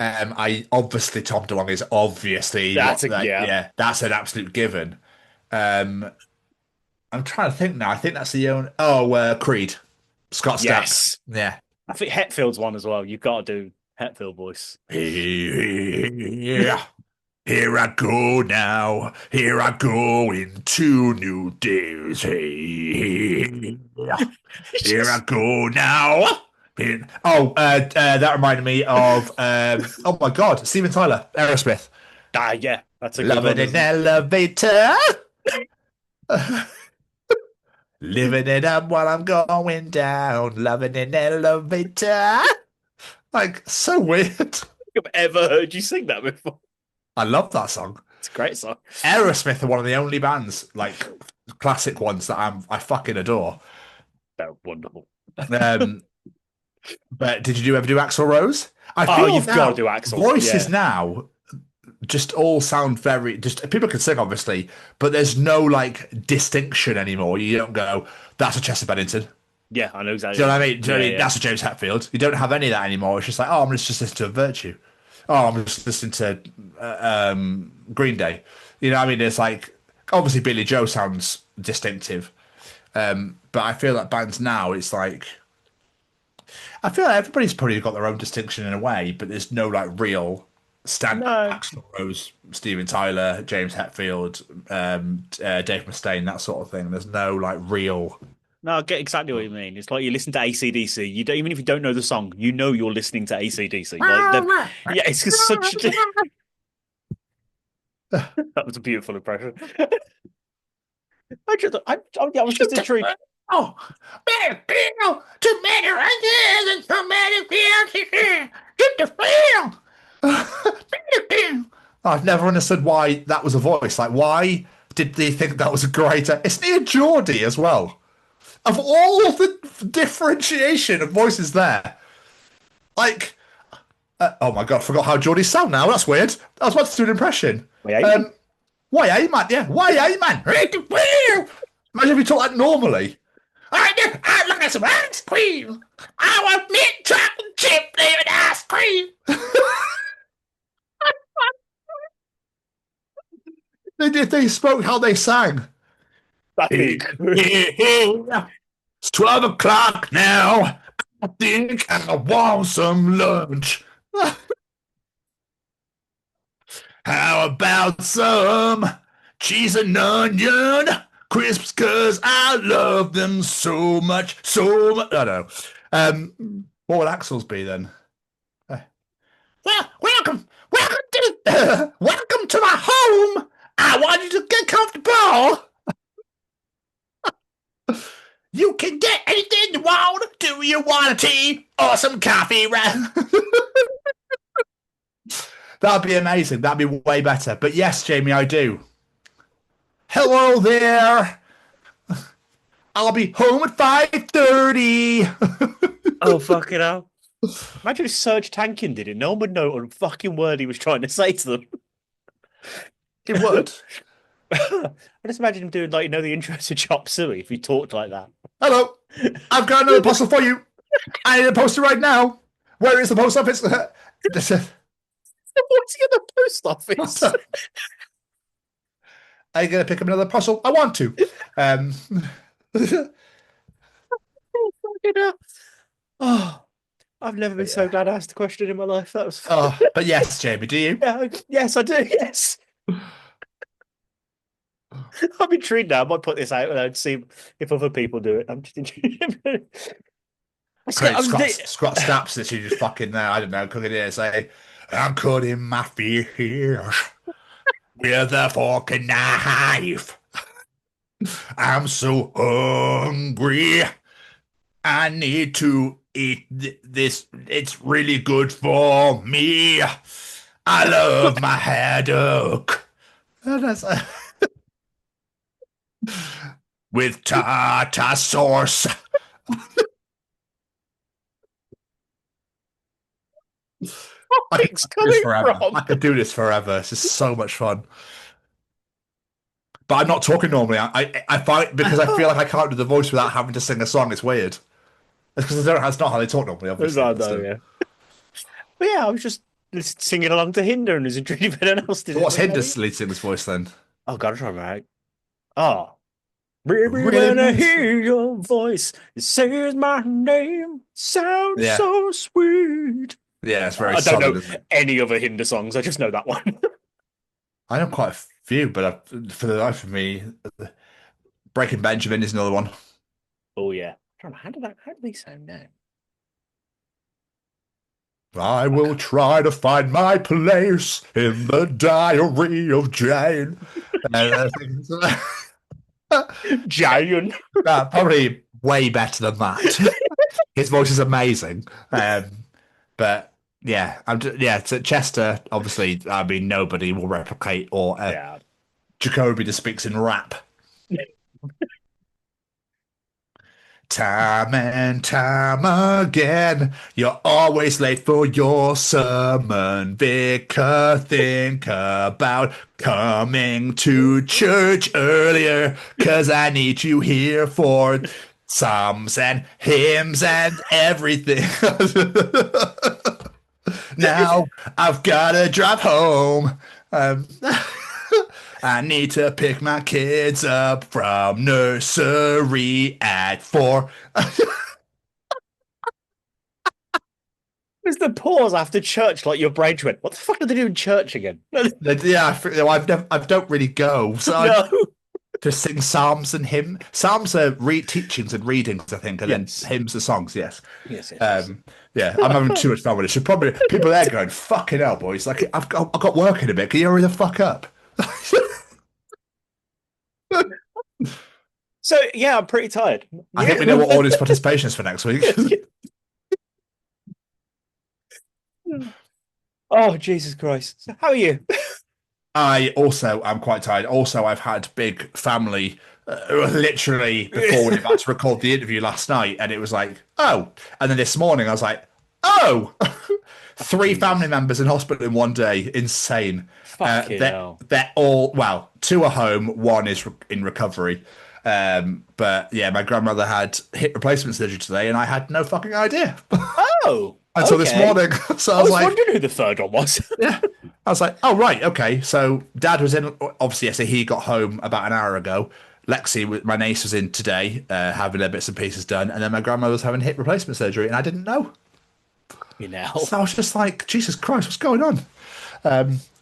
Speaker 1: I obviously Tom DeLonge is obviously
Speaker 3: That's
Speaker 1: what
Speaker 3: a
Speaker 1: that
Speaker 3: yeah.
Speaker 1: yeah, that's an absolute given. Um, I'm trying to think now. I think that's the only Creed. Scott Stapp.
Speaker 3: Yes.
Speaker 1: Yeah.
Speaker 3: I think Hetfield's one as well. You've got to do Hetfield voice.
Speaker 1: Yeah. Here I go now. Here I go into new days. Hey, here I go now. That reminded me of oh my God, Steven Tyler, Aerosmith.
Speaker 3: Yeah, that's a good
Speaker 1: Loving
Speaker 3: one.
Speaker 1: an
Speaker 3: Isn't it?
Speaker 1: elevator. Living it up while I'm going down. Loving an elevator. Like, so weird.
Speaker 3: I've ever heard you sing that before.
Speaker 1: I love that song.
Speaker 3: It's a great song.
Speaker 1: Aerosmith are one of the only bands, like classic ones, that I fucking adore.
Speaker 3: They're wonderful.
Speaker 1: Um, but did you ever do Axl Rose? I
Speaker 3: Oh,
Speaker 1: feel
Speaker 3: you've
Speaker 1: now,
Speaker 3: got to do Axl.
Speaker 1: voices
Speaker 3: Yeah.
Speaker 1: now just all sound very just people can sing obviously, but there's no like distinction anymore. You don't go, that's a Chester Bennington.
Speaker 3: Yeah, I know exactly.
Speaker 1: Do you know what I mean? Do you know what I
Speaker 3: Yeah,
Speaker 1: mean?
Speaker 3: yeah.
Speaker 1: That's a James Hetfield. You don't have any of that anymore. It's just like, oh, I'm just listening to a Virtue. Oh, I'm just listening to Green Day. You know what I mean? It's like, obviously Billy Joe sounds distinctive. But I feel like bands now, it's like, I feel like everybody's probably got their own distinction in a way, but there's no like real stand.
Speaker 3: No.
Speaker 1: Axl Rose, Steven Tyler, James Hetfield, Dave Mustaine, that sort of thing. There's no like real.
Speaker 3: No, I get exactly what you mean. It's like you listen to AC/DC. You don't, even if you don't know the song, you know you're listening to AC/DC. Yeah, it's just such. That was a beautiful impression. I was just intrigued.
Speaker 1: Oh, better feel too many ideas and so many feels. Get the feel. Better feel. I've never understood why that was a voice. Like, why did they think that was a great? It's near Geordie as well. Of all the differentiation of voices there, like, oh my God, I forgot how Geordie sound now. That's weird. I was about to do an impression. Why, hey, man? Yeah, why, hey, man? Imagine if you talk like normally. I look at some ice cream. I want mint chocolate chip flavored ice cream. They spoke how they sang.
Speaker 3: I think.
Speaker 1: It's 12 o'clock now. I think I want some lunch. How about some cheese and onion crisps? Cause I love them so much, so much. I don't know. What would Axel's be then? Well, welcome to my home. I want you to get comfortable. You can get anything you want. Do you want a tea or some coffee? That'd be amazing. That'd be way better. But yes, Jamie, I do. Hello there. I'll be home at 5:30.
Speaker 3: Oh, fucking hell. Imagine if Serge Tankian did it. No one would know what a fucking word he was trying to say to them.
Speaker 1: It would.
Speaker 3: I just imagine him doing, like, you know, the intro to Chop Suey if he talked like that.
Speaker 1: Hello. I've got another parcel for you. I need a poster right now. Where is the post office?
Speaker 3: What's he at the post office?
Speaker 1: Are you going to pick up another parcel? I want to.
Speaker 3: Oh, fucking hell. Oh, I've never been so glad I asked a question in my life. That was.
Speaker 1: But yes, Jamie, do you?
Speaker 3: Yeah, yes, I do. Yes. I'm intrigued now. I might put this out and see if other people do it. I'm just intrigued.
Speaker 1: Great, Scott Stapp's literally just fucking there. I don't know, cooking here, say, I'm cutting my fears with a fork and knife. I'm so hungry. I need to eat this. It's really good for me. I love my haddock. With tartar sauce.
Speaker 3: It's coming
Speaker 1: forever.
Speaker 3: from.
Speaker 1: I could do this forever. This is so much fun. But I'm not talking normally. I find because I feel like I can't do the voice without having to sing a song. It's weird. It's because that's not how they talk normally. Obviously,
Speaker 3: I know, yeah. But yeah, I was just singing along to Hinder and was intrigued if anyone else did.
Speaker 1: What's Hinder's lead singer's voice then?
Speaker 3: Oh God, I'm trying to remember. Oh, baby, when I hear your voice, it says my name. Sounds so sweet.
Speaker 1: Yeah, it's very.
Speaker 3: I don't know
Speaker 1: isn't it?
Speaker 3: any other Hinder songs. I just know that one.
Speaker 1: I know quite a few, but for the life of me, Breaking Benjamin is another one.
Speaker 3: Oh yeah. How do they sound now?
Speaker 1: I will try to find my place in the diary of Jane.
Speaker 3: Giant.
Speaker 1: Probably way better than that. His voice is amazing. But yeah, so Chester, obviously, I mean, nobody will replicate or Jacoby that speaks in rap. Time and time again, you're always late for your sermon. Vicar, think about coming to church earlier, 'cause I need you here for psalms and hymns and everything. Now I've got to drive home. I need to pick my kids up from nursery at 4.
Speaker 3: There's the pause after church, like your brain went, what the fuck do they do in church again?
Speaker 1: Yeah, I don't really go. So
Speaker 3: No.
Speaker 1: I just sing psalms and hymns. Psalms are teachings and readings, I think, and then hymns are songs. Yes. Yeah, I'm having too much fun with it. So probably people there going, "Fucking hell, boys! Like I've got work in a bit. Can you hurry the fuck up?"
Speaker 3: So yeah, I'm pretty tired.
Speaker 1: I think we know what audience participation is for next week.
Speaker 3: Oh, Jesus Christ. So how are you?
Speaker 1: I also am quite tired. Also, I've had big family literally before we were about to record the interview last night, and it was like, oh. And then this morning I was like, oh. 3 family members in hospital in one day. Insane. They're all, well, 2 are home, 1 is in recovery. But yeah, my grandmother had hip replacement surgery today, and I had no fucking idea.
Speaker 3: Oh.
Speaker 1: Until this morning. So
Speaker 3: I was wondering who the third one was.
Speaker 1: Yeah. I was like, oh, right, okay. So Dad was in, obviously, so he got home about an hour ago. Lexi, my niece, was in today, having their bits and pieces done. And then my grandmother was having hip replacement surgery, and I didn't know. So I was just like, Jesus Christ, what's going on?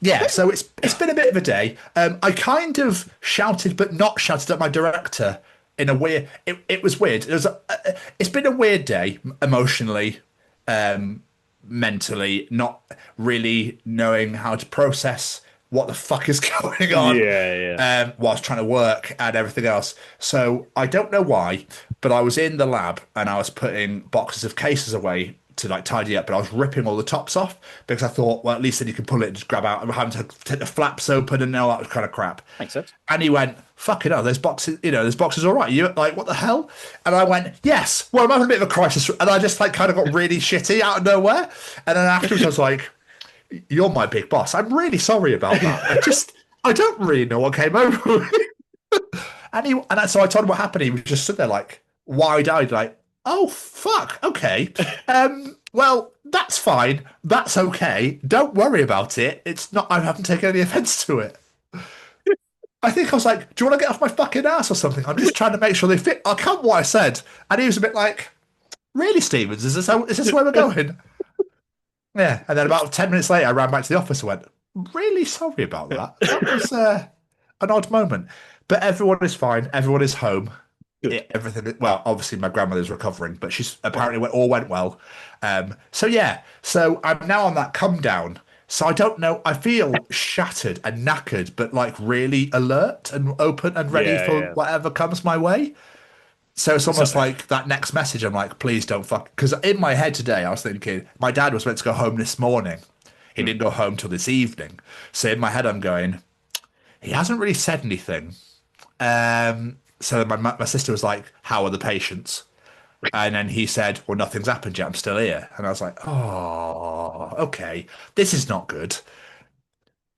Speaker 1: Yeah, so it's been a bit of a day. I kind of shouted, but not shouted at my director in a weird. It was weird. It's been a weird day emotionally, mentally, not really knowing how to process what the fuck is going on. Whilst trying to work and everything else. So I don't know why, but I was in the lab and I was putting boxes of cases away to like tidy up, but I was ripping all the tops off because I thought, well, at least then you can pull it and just grab out. I'm having to take the flaps open and all that kind of crap.
Speaker 3: Makes sense.
Speaker 1: And he went, fucking hell, those boxes, those boxes all right. You like, what the hell? And I went, yes. Well, I'm having a bit of a crisis. And I just like kind of got really shitty out of nowhere. And then afterwards I was like, you're my big boss. I'm really sorry about that. I don't really know what came over me. So I told him what happened. He was just stood there like wide-eyed, like, oh, fuck, okay. Well, that's fine. That's okay. Don't worry about it. It's not, I haven't taken any offense to it. I think I was like, do you want to get off my fucking ass or something? I'm just trying to make sure they fit. I can't what I said. And he was a bit like, really, Stevens? Is this where we're going? Yeah. And then about 10 minutes later, I ran back to the office and went, really sorry about that. That was an odd moment. But everyone is fine. Everyone is home.
Speaker 3: Good.
Speaker 1: Everything. Well, obviously my grandmother's recovering, but she's apparently all went well. So yeah. So I'm now on that come down. So I don't know. I feel shattered and knackered, but like really alert and open and ready
Speaker 3: Yeah,
Speaker 1: for
Speaker 3: yeah.
Speaker 1: whatever comes my way. So it's almost like that next message. I'm like, please don't fuck. Because in my head today, I was thinking my dad was meant to go home this morning. He didn't go home till this evening. So in my head, I'm going, he hasn't really said anything. So my sister was like, how are the patients? And then he said, well, nothing's happened yet. I'm still here. And I was like, oh, okay. This is not good.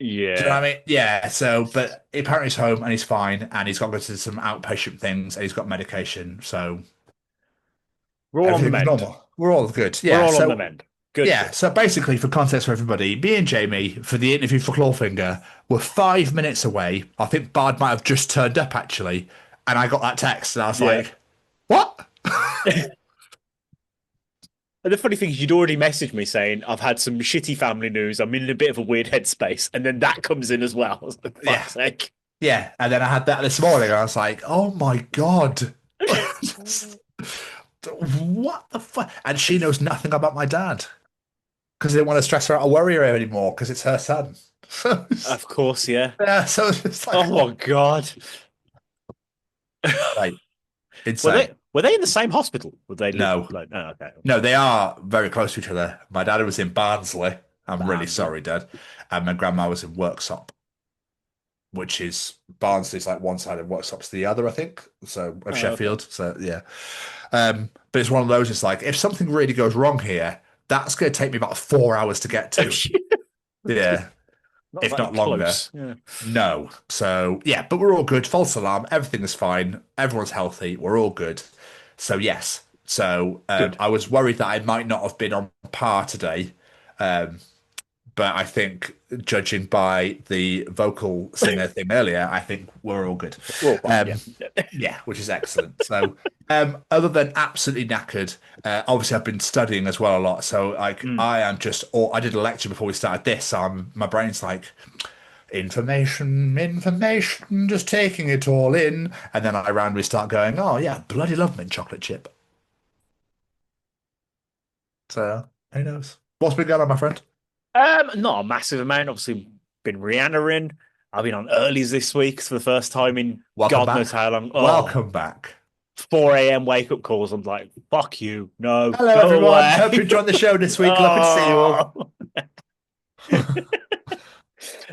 Speaker 1: Do you know what
Speaker 3: Yeah.
Speaker 1: I mean? Yeah. So, but apparently he's home and he's fine and he's got to go to some outpatient things and he's got medication. So
Speaker 3: We're all on the
Speaker 1: everything's
Speaker 3: mend.
Speaker 1: normal. We're all good.
Speaker 3: We're
Speaker 1: Yeah.
Speaker 3: all on the
Speaker 1: So,
Speaker 3: mend. Good,
Speaker 1: yeah.
Speaker 3: good.
Speaker 1: So basically, for context for everybody, me and Jamie for the interview for Clawfinger were 5 minutes away. I think Bard might have just turned up actually. And I got that text and I was
Speaker 3: Yeah.
Speaker 1: like, what?
Speaker 3: And the funny thing is, you'd already messaged me saying, I've had some shitty family news. I'm in a bit of a weird headspace. And then that comes in as well. I was like,
Speaker 1: Yeah.
Speaker 3: fuck's sake.
Speaker 1: Yeah. And then I had that this morning. And I was like, oh my God. What the fuck? And she knows nothing about my dad because they didn't want to stress her out or worry her anymore because it's her son.
Speaker 3: Of course, yeah.
Speaker 1: Yeah, so it's just like,
Speaker 3: Oh my God.
Speaker 1: like,
Speaker 3: Were
Speaker 1: insane.
Speaker 3: they in the same hospital? Were they
Speaker 1: No.
Speaker 3: like, oh, okay.
Speaker 1: No, they are very close to each other. My dad was in Barnsley. I'm really
Speaker 3: Barnsley.
Speaker 1: sorry, Dad. And my grandma was in Worksop, which is Barnsley's like one side and Worksop's the other, I think. So of Sheffield.
Speaker 3: Okay.
Speaker 1: So yeah. But it's one of those, it's like if something really goes wrong here, that's gonna take me about 4 hours to get to. Yeah.
Speaker 3: Not
Speaker 1: If
Speaker 3: that
Speaker 1: not longer.
Speaker 3: close. Yeah.
Speaker 1: No. So yeah, but we're all good. False alarm. Everything is fine. Everyone's healthy. We're all good. So yes. So I was worried that I might not have been on par today. But I think judging by the vocal singer thing earlier, I think we're all good.
Speaker 3: Well, yeah.
Speaker 1: Yeah, which is excellent. So other than absolutely knackered, obviously I've been studying as well a lot. So like I am just I did a lecture before we started this. So my brain's like information, just taking it all in. And then I randomly start going, oh yeah, bloody love mint chocolate chip. So who knows? What's been going on, my friend?
Speaker 3: Not a massive amount. Obviously, been Rihanna in. I've been on earlies this week for the first time in
Speaker 1: Welcome
Speaker 3: God
Speaker 1: back.
Speaker 3: knows how long. Oh,
Speaker 1: Welcome back.
Speaker 3: 4 a.m. wake up calls. I'm like, fuck you. No.
Speaker 1: Hello,
Speaker 3: go
Speaker 1: everyone.
Speaker 3: away.
Speaker 1: Hope you enjoyed the show this week. Lovely to see you all.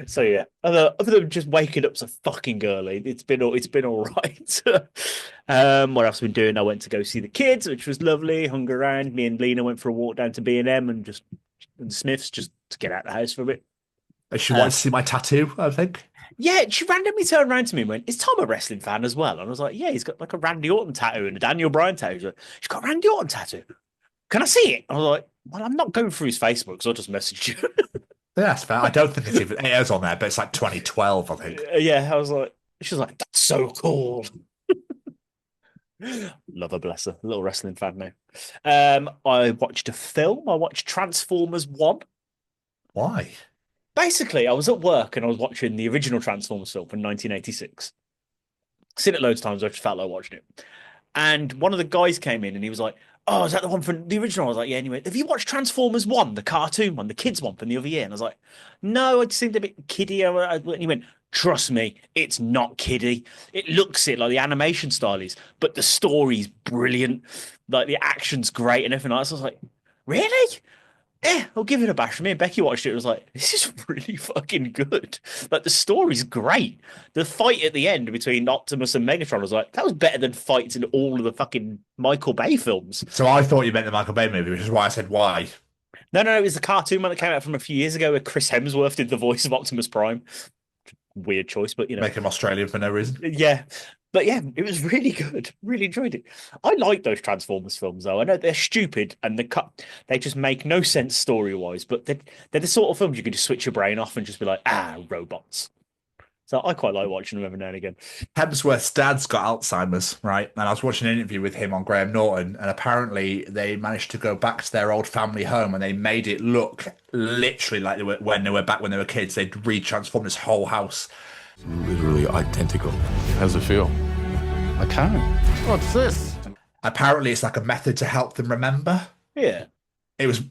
Speaker 3: So yeah, other than just waking up so fucking early, it's been all right. What else have I been doing? I went to go see the kids, which was lovely. Hung around. Me and Lena went for a walk down to B&M and Smiths just to get out of the house for a bit.
Speaker 1: She wants to see my tattoo, I think.
Speaker 3: Yeah, she randomly turned around to me and went, "Is Tom a wrestling fan as well?" And I was like, "Yeah, he's got like a Randy Orton tattoo and a Daniel Bryan tattoo." She's got a Randy Orton tattoo. Can I see it? I was like, "Well, I'm not going through his Facebook, so I'll just message you."
Speaker 1: Yeah, that's fair. I don't think it's even it is on there, but it's like 2012, I think.
Speaker 3: Yeah, I was like, she was like, "That's so cool." Love her, bless her. Little wrestling fan now. I watched a film. I watched Transformers 1.
Speaker 1: Why?
Speaker 3: Basically, I was at work and I was watching the original Transformers film from 1986. Seen it loads of times, I just felt like watching it. And one of the guys came in and he was like, "Oh, is that the one from the original?" I was like, "Yeah." Anyway, have you watched Transformers 1, the cartoon one, the kids one from the other year? And I was like, "No, it seemed a bit kiddie." And he went, "Trust me, it's not kiddie. It looks it like the animation style is, but the story's brilliant. Like the action's great and everything else." I was like, "Really? Yeah, I'll give it a bash." Me and Becky watched it. It was like, this is really fucking good. Like the story's great. The fight at the end between Optimus and Megatron was like, that was better than fights in all of the fucking Michael Bay films.
Speaker 1: So I thought you meant the Michael Bay movie, which is why I said why.
Speaker 3: No, it was the cartoon one that came out from a few years ago where Chris Hemsworth did the voice of Optimus Prime. Weird choice, but you know.
Speaker 1: Make him Australian for no reason.
Speaker 3: Yeah. But yeah, it was really good. Really enjoyed it. I like those Transformers films, though. I know they're stupid and they just make no sense story wise, but they're the sort of films you can just switch your brain off and just be like, robots. So I quite like watching them every now and again.
Speaker 1: Hemsworth's dad's got Alzheimer's, right? And I was watching an interview with him on Graham Norton, and apparently they managed to go back to their old family home and they made it look literally like when they were back when they were kids. They'd re-transformed this whole house.
Speaker 2: Literally identical. How's it feel? I can't. What's this?
Speaker 1: Apparently it's like a method to help them remember.
Speaker 3: Yeah.
Speaker 1: It was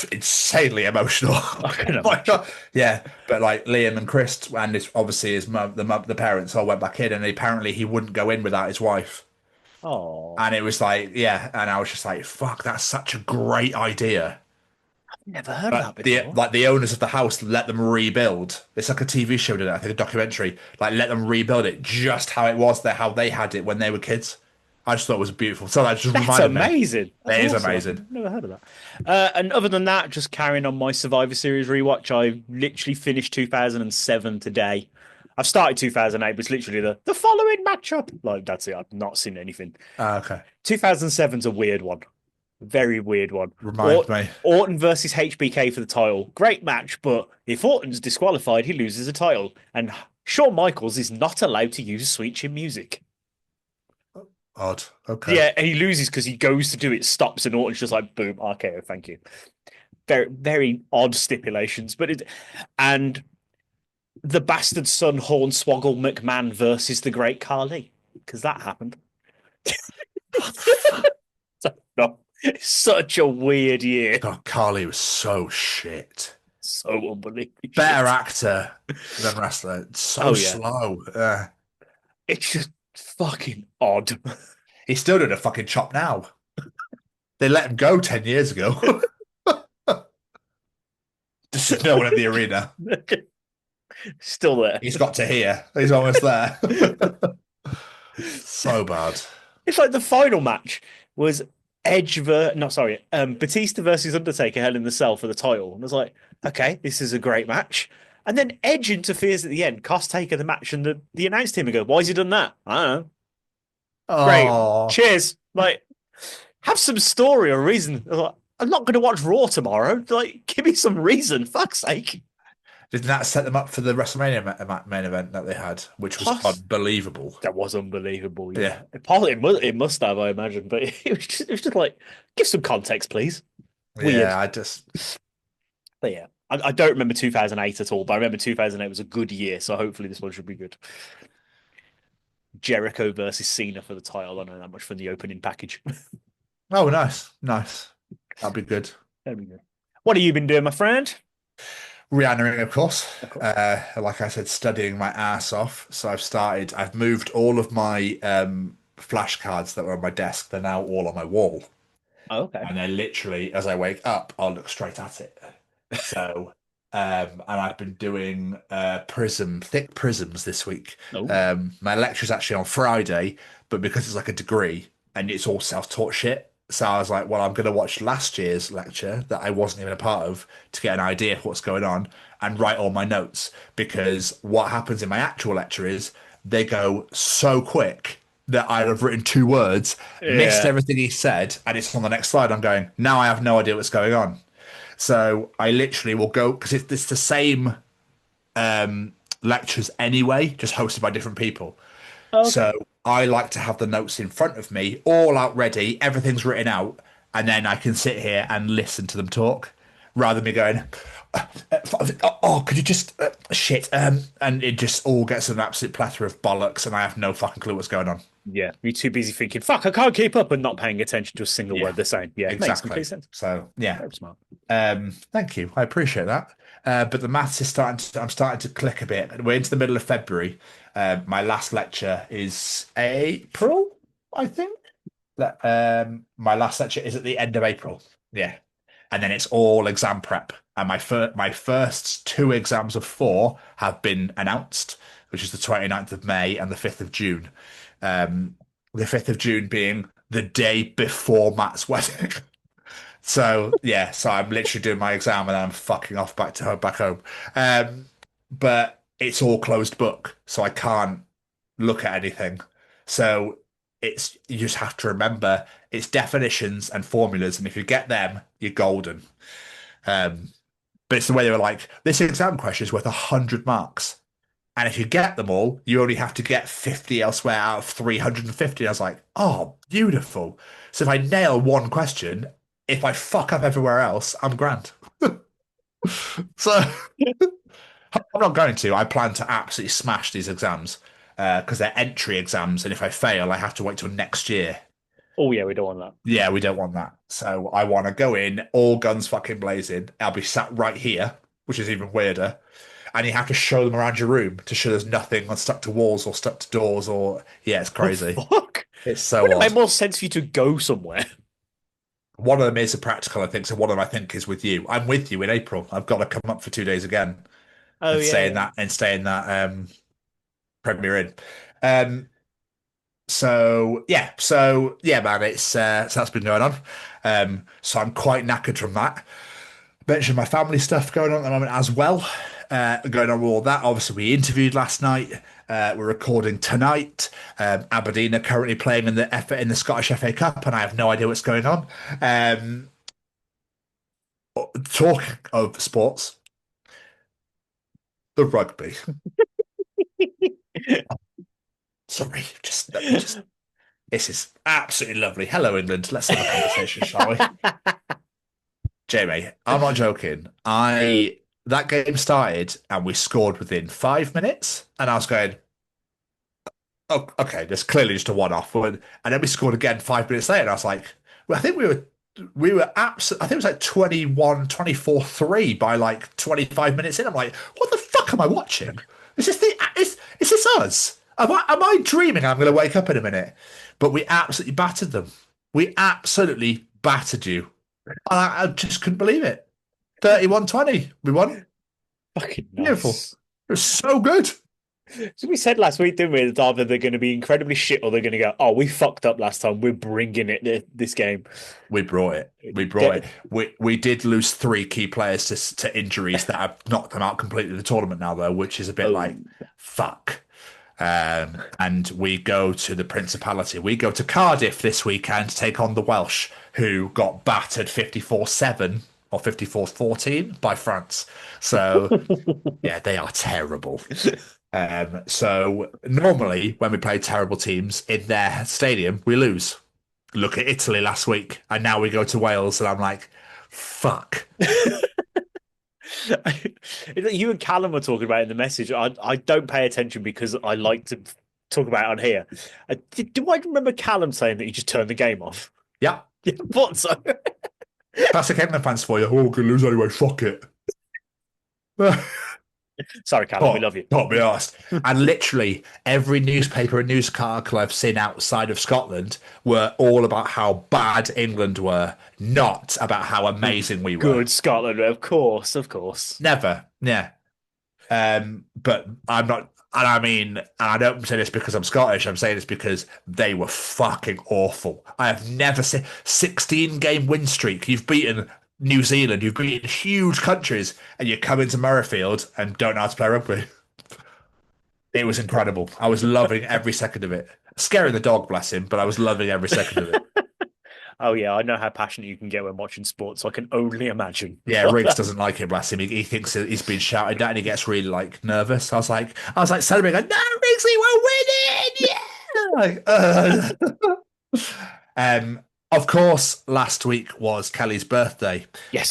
Speaker 1: insanely emotional.
Speaker 3: I can imagine.
Speaker 1: Yeah, but like Liam and Chris and obviously his mum, the parents all went back in, and apparently he wouldn't go in without his wife.
Speaker 3: Oh,
Speaker 1: And it was like, yeah, and I was just like, fuck, that's such a great idea.
Speaker 3: never heard of
Speaker 1: But
Speaker 3: that before.
Speaker 1: the owners of the house let them rebuild. It's like a TV show, did it? I think a documentary. Like let them rebuild it just how it was there, how they had it when they were kids. I just thought it was beautiful. So that just
Speaker 3: That's
Speaker 1: reminded me.
Speaker 3: amazing. That's
Speaker 1: It is
Speaker 3: awesome.
Speaker 1: amazing.
Speaker 3: I've never heard of that. And other than that, just carrying on my Survivor Series rewatch, I literally finished 2007 today. I've started 2008, but it's literally the following matchup. Like, that's it. I've not seen anything.
Speaker 1: Okay.
Speaker 3: 2007's a weird one. Very weird one.
Speaker 1: Remind me.
Speaker 3: Orton versus HBK for the title. Great match, but if Orton's disqualified, he loses the title. And Shawn Michaels is not allowed to use Sweet Chin music.
Speaker 1: Odd. Okay.
Speaker 3: Yeah, and he loses because he goes to do it, stops, and Orton's just like, boom, RKO, thank you. Very, very odd stipulations, but and the bastard son Hornswoggle McMahon versus the Great Khali, because that happened. So, no, it's such a weird year.
Speaker 1: God, Carly was so shit.
Speaker 3: So unbelievable.
Speaker 1: Better actor than wrestler. So
Speaker 3: Oh, yeah.
Speaker 1: slow.
Speaker 3: It's just fucking odd.
Speaker 1: He's still doing a fucking chop now. They let him go 10 years ago. Just no one in the arena.
Speaker 3: Still there.
Speaker 1: He's got to here. He's almost there. So bad.
Speaker 3: It's like the final match was Batista versus Undertaker Hell in the Cell for the title. And I was like, okay, this is a great match. And then Edge interferes at the end, cost Taker the match, and the announce team go, why has he done that? I don't know. Great.
Speaker 1: Oh,
Speaker 3: Cheers. Like, have some story or reason. I was like, I'm not going to watch Raw tomorrow. Like, give me some reason. Fuck's sake.
Speaker 1: didn't that set them up for the WrestleMania main event that they had, which was unbelievable?
Speaker 3: That was unbelievable.
Speaker 1: Yeah.
Speaker 3: It must have, I imagine. But it was just like, give some context, please. Weird.
Speaker 1: Yeah, I just.
Speaker 3: But yeah, I don't remember 2008 at all, but I remember 2008 was a good year, so hopefully this one should be good. Jericho versus Cena for the title. I don't know that much from the opening package.
Speaker 1: Oh, nice. That'd be good.
Speaker 3: That'd be good. What have you been doing, my friend?
Speaker 1: Rihanna, of course. Like I said, studying my ass off. So I've moved all of my flashcards that were on my desk. They're now all on my wall.
Speaker 3: Oh, okay.
Speaker 1: And they're literally, as I wake up, I'll look straight at it. So, and I've been doing thick prisms this week.
Speaker 3: Oh.
Speaker 1: My lecture's actually on Friday, but because it's like a degree and it's all self-taught shit, so I was like, well, I'm going to watch last year's lecture that I wasn't even a part of to get an idea of what's going on and write all my notes. Because what happens in my actual lecture is they go so quick that I'd have written 2 words, missed everything he said, and it's on the next slide. I'm going, now I have no idea what's going on. So I literally will go, because it's the same lectures anyway, just hosted by different people.
Speaker 3: Okay.
Speaker 1: So I like to have the notes in front of me, all out ready, everything's written out, and then I can sit here and listen to them talk, rather than me going, could you just, shit, and it just all gets an absolute plethora of bollocks, and I have no fucking clue what's going on.
Speaker 3: Yeah, you're too busy thinking, fuck, I can't keep up, and not paying attention to a single word they're saying. Yeah,
Speaker 1: exactly.
Speaker 3: Makes complete sense.
Speaker 1: So, yeah.
Speaker 3: Very smart.
Speaker 1: Thank you. I appreciate that. But the maths is I'm starting to click a bit. We're into the middle of February. My last lecture is April, I think. My last lecture is at the end of April. Yeah. And then it's all exam prep. And my first 2 exams of 4 have been announced, which is the 29th of May and the 5th of June. The 5th of June being the day before Matt's wedding. So yeah, so I'm literally doing my exam and then I'm fucking off back home. But it's all closed book, so I can't look at anything. So you just have to remember it's definitions and formulas, and if you get them, you're golden. But it's the way they were like, this exam question is worth 100 marks. And if you get them all, you only have to get 50 elsewhere out of 350. And I was like, oh, beautiful. So if I nail one question, if I fuck up everywhere else, I'm grand. So I'm not going to. I plan to absolutely smash these exams because they're entry exams. And if I fail, I have to wait till next year.
Speaker 3: Oh yeah, we don't want that.
Speaker 1: Yeah, we don't want that. So I want to go in all guns fucking blazing. I'll be sat right here, which is even weirder. And you have to show them around your room to show there's nothing on stuck to walls or stuck to doors or yeah, it's crazy.
Speaker 3: Oh, fuck.
Speaker 1: It's so
Speaker 3: Would it make
Speaker 1: odd.
Speaker 3: more sense for you to go somewhere?
Speaker 1: One of them is a practical, I think. So one of them I think is with you. I'm with you in April. I've got to come up for 2 days again
Speaker 3: Oh
Speaker 1: and
Speaker 3: yeah,
Speaker 1: stay in
Speaker 3: yeah.
Speaker 1: that Premier Inn. Um so yeah, man, it's so that's been going on. So I'm quite knackered from that. Mentioned my family stuff going on at the moment as well. Going on with all that. Obviously, we interviewed last night. We're recording tonight. Aberdeen are currently playing in the Scottish FA Cup, and I have no idea what's going on. Talking of sports, the rugby. Sorry, just this is absolutely lovely. Hello, England. Let's have a conversation, shall we? Jamie, I'm not joking. That game started and we scored within 5 minutes, and I was going, "Oh, okay, there's clearly just a one-off." And then we scored again 5 minutes later, and I was like, "Well, I think we were absolutely. I think it was like 21, 24-3 by like 25 minutes in." I'm like, "What the fuck am I watching? Is this us? Am I dreaming? I'm going to wake up in a minute." But we absolutely battered them. We absolutely battered you. I just couldn't believe it. 31-20. We won.
Speaker 3: Fucking
Speaker 1: Beautiful.
Speaker 3: nice.
Speaker 1: It was so good.
Speaker 3: So we said last week, didn't we, that either they're going to be incredibly shit or they're going to go, oh, we fucked up last time. We're bringing it this game.
Speaker 1: We brought it. We brought it. We did lose 3 key players to injuries that have knocked them out completely of the tournament now, though, which is a bit like, fuck. And we go to the Principality. We go to Cardiff this weekend to take on the Welsh, who got battered 54-7 or 54-14 by France. So, yeah, they are terrible. So normally when we play terrible teams in their stadium, we lose. Look at Italy last week, and now we go to Wales, and I'm like, fuck.
Speaker 3: You and Callum were talking about it in the message. I don't pay attention because I like to talk about it on here. Do I remember Callum saying that he just turned the game off?
Speaker 1: Yeah.
Speaker 3: Yeah, what so?
Speaker 1: Classic England fans for you. Oh, we're going to lose anyway. Fuck it.
Speaker 3: Sorry, Callum, we love you.
Speaker 1: Not be asked. And literally every newspaper and news article I've seen outside of Scotland were all about how bad England were, not about how amazing we were.
Speaker 3: Good Scotland, of course, of course.
Speaker 1: Never, yeah. But I'm not, and I mean, and I don't say this because I'm Scottish. I'm saying this because they were fucking awful. I have never seen 16-game win streak. You've beaten New Zealand, you've beaten huge countries, and you come into Murrayfield and don't know how to play rugby. It was incredible. I was loving every second of it. Scaring the dog, bless him, but I was loving every second of it.
Speaker 3: Oh yeah, I know how passionate you can get when watching sports. So I can only imagine.
Speaker 1: Yeah, Riggs doesn't like it, bless him. He thinks he's been shouted at and he gets really like nervous. I was like celebrating, no, Riggsy, we're winning! Yeah. Of course, last week was Kelly's birthday.
Speaker 3: Yes.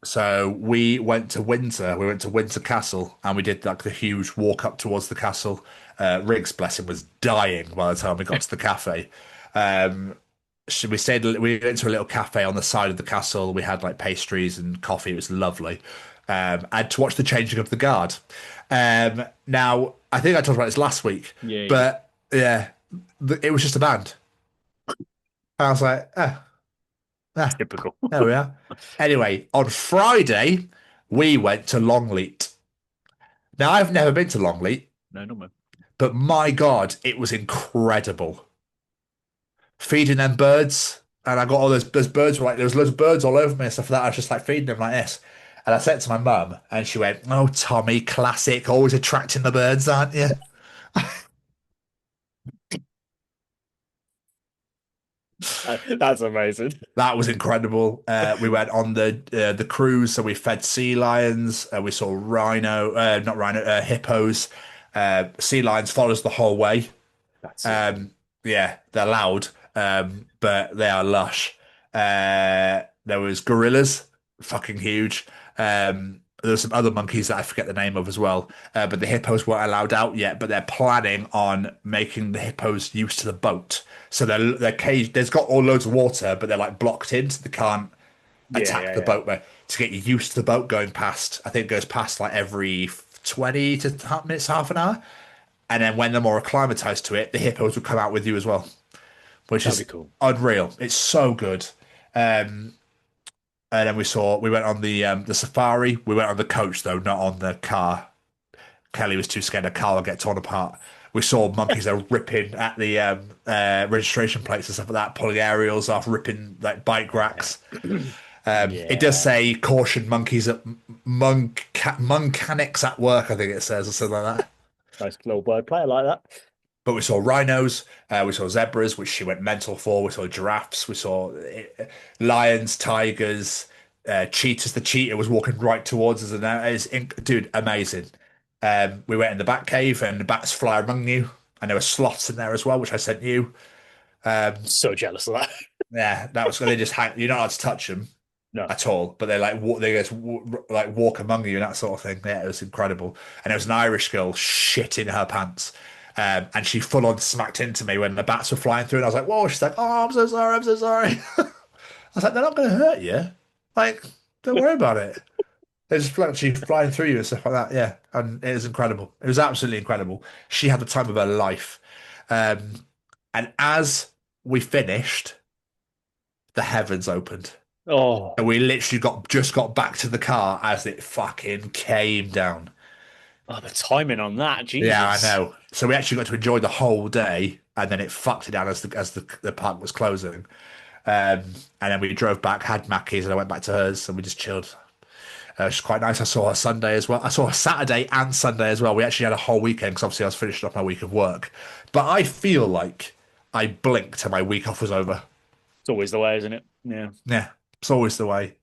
Speaker 1: So we went to Windsor. We went to Windsor Castle, and we did like the huge walk up towards the castle. Riggs, bless him, was dying by the time we got to the cafe. We went to a little cafe on the side of the castle. We had like pastries and coffee. It was lovely. And to watch the changing of the guard. Now, I think I talked about this last week, but yeah, it was just a band. I was like,
Speaker 3: typical.
Speaker 1: There we are. Anyway, on Friday, we went to Longleat. Now, I've never been to Longleat.
Speaker 3: No, man.
Speaker 1: But my God, it was incredible. Feeding them birds, and I got all those birds, like there was loads of birds all over me and stuff like that. I was just like feeding them like this. And I said it to my mum, and she went, "Oh, Tommy, classic, always attracting the birds, aren't you?"
Speaker 3: That's amazing.
Speaker 1: That was incredible. We went on the cruise, so we fed sea lions. We saw hippos. Sea lions follows the whole way.
Speaker 3: That's it.
Speaker 1: Yeah, they're loud, but they are lush. There was gorillas, fucking huge. There were some other monkeys that I forget the name of as well. But the hippos weren't allowed out yet. But they're planning on making the hippos used to the boat. So they're caged. There's got all loads of water, but they're like blocked in, so they can't
Speaker 3: Yeah,
Speaker 1: attack
Speaker 3: yeah,
Speaker 1: the
Speaker 3: yeah.
Speaker 1: boat. But to get you used to the boat going past, I think it goes past like every 20 to minutes, half an hour. And then when they're more acclimatized to it, the hippos will come out with you as well, which
Speaker 3: That'd be
Speaker 1: is
Speaker 3: cool.
Speaker 1: unreal. It's so good. Um, and then we went on the safari. We went on the coach though, not on the car. Kelly was too scared the car would get torn apart. We saw monkeys that were ripping at the registration plates and stuff like that, pulling aerials off, ripping like bike racks. It does
Speaker 3: Yeah.
Speaker 1: say caution monkeys at mechanics at work, I think it says, or something like that.
Speaker 3: Nice little wordplay. I like that.
Speaker 1: But we saw rhinos, we saw zebras, which she went mental for. We saw giraffes, we saw lions, tigers, cheetahs. The cheetah was walking right towards us, and dude, amazing. We went in the bat cave, and the bats fly among you, and there were sloths in there as well, which I sent you.
Speaker 3: So jealous of that.
Speaker 1: Yeah, that was they just hang. You're not allowed to touch them
Speaker 3: No.
Speaker 1: at all, but they like they just like walk among you and that sort of thing. Yeah, it was incredible. And there was an Irish girl shitting her pants. And she full on smacked into me when the bats were flying through, and I was like, "Whoa!" She's like, "Oh, I'm so sorry, I'm so sorry." I was like, "They're not going to hurt you. Like, don't worry about it." They're just actually flying through you and stuff like that. Yeah, and it was incredible. It was absolutely incredible. She had the time of her life. And as we finished, the heavens opened.
Speaker 3: Oh,
Speaker 1: And we literally just got back to the car as it fucking came down.
Speaker 3: oh, the timing on that,
Speaker 1: Yeah, I
Speaker 3: Jesus.
Speaker 1: know. So we actually got to enjoy the whole day, and then it fucked it down as the park was closing. And then we drove back, had Mackie's, and I went back to hers, and we just chilled. Which is quite nice. I saw her Sunday as well. I saw her Saturday and Sunday as well. We actually had a whole weekend because obviously I was finishing off my week of work. But I feel like I blinked and my week off was over.
Speaker 3: It's always the way, isn't it? Yeah.
Speaker 1: Yeah, it's always the way.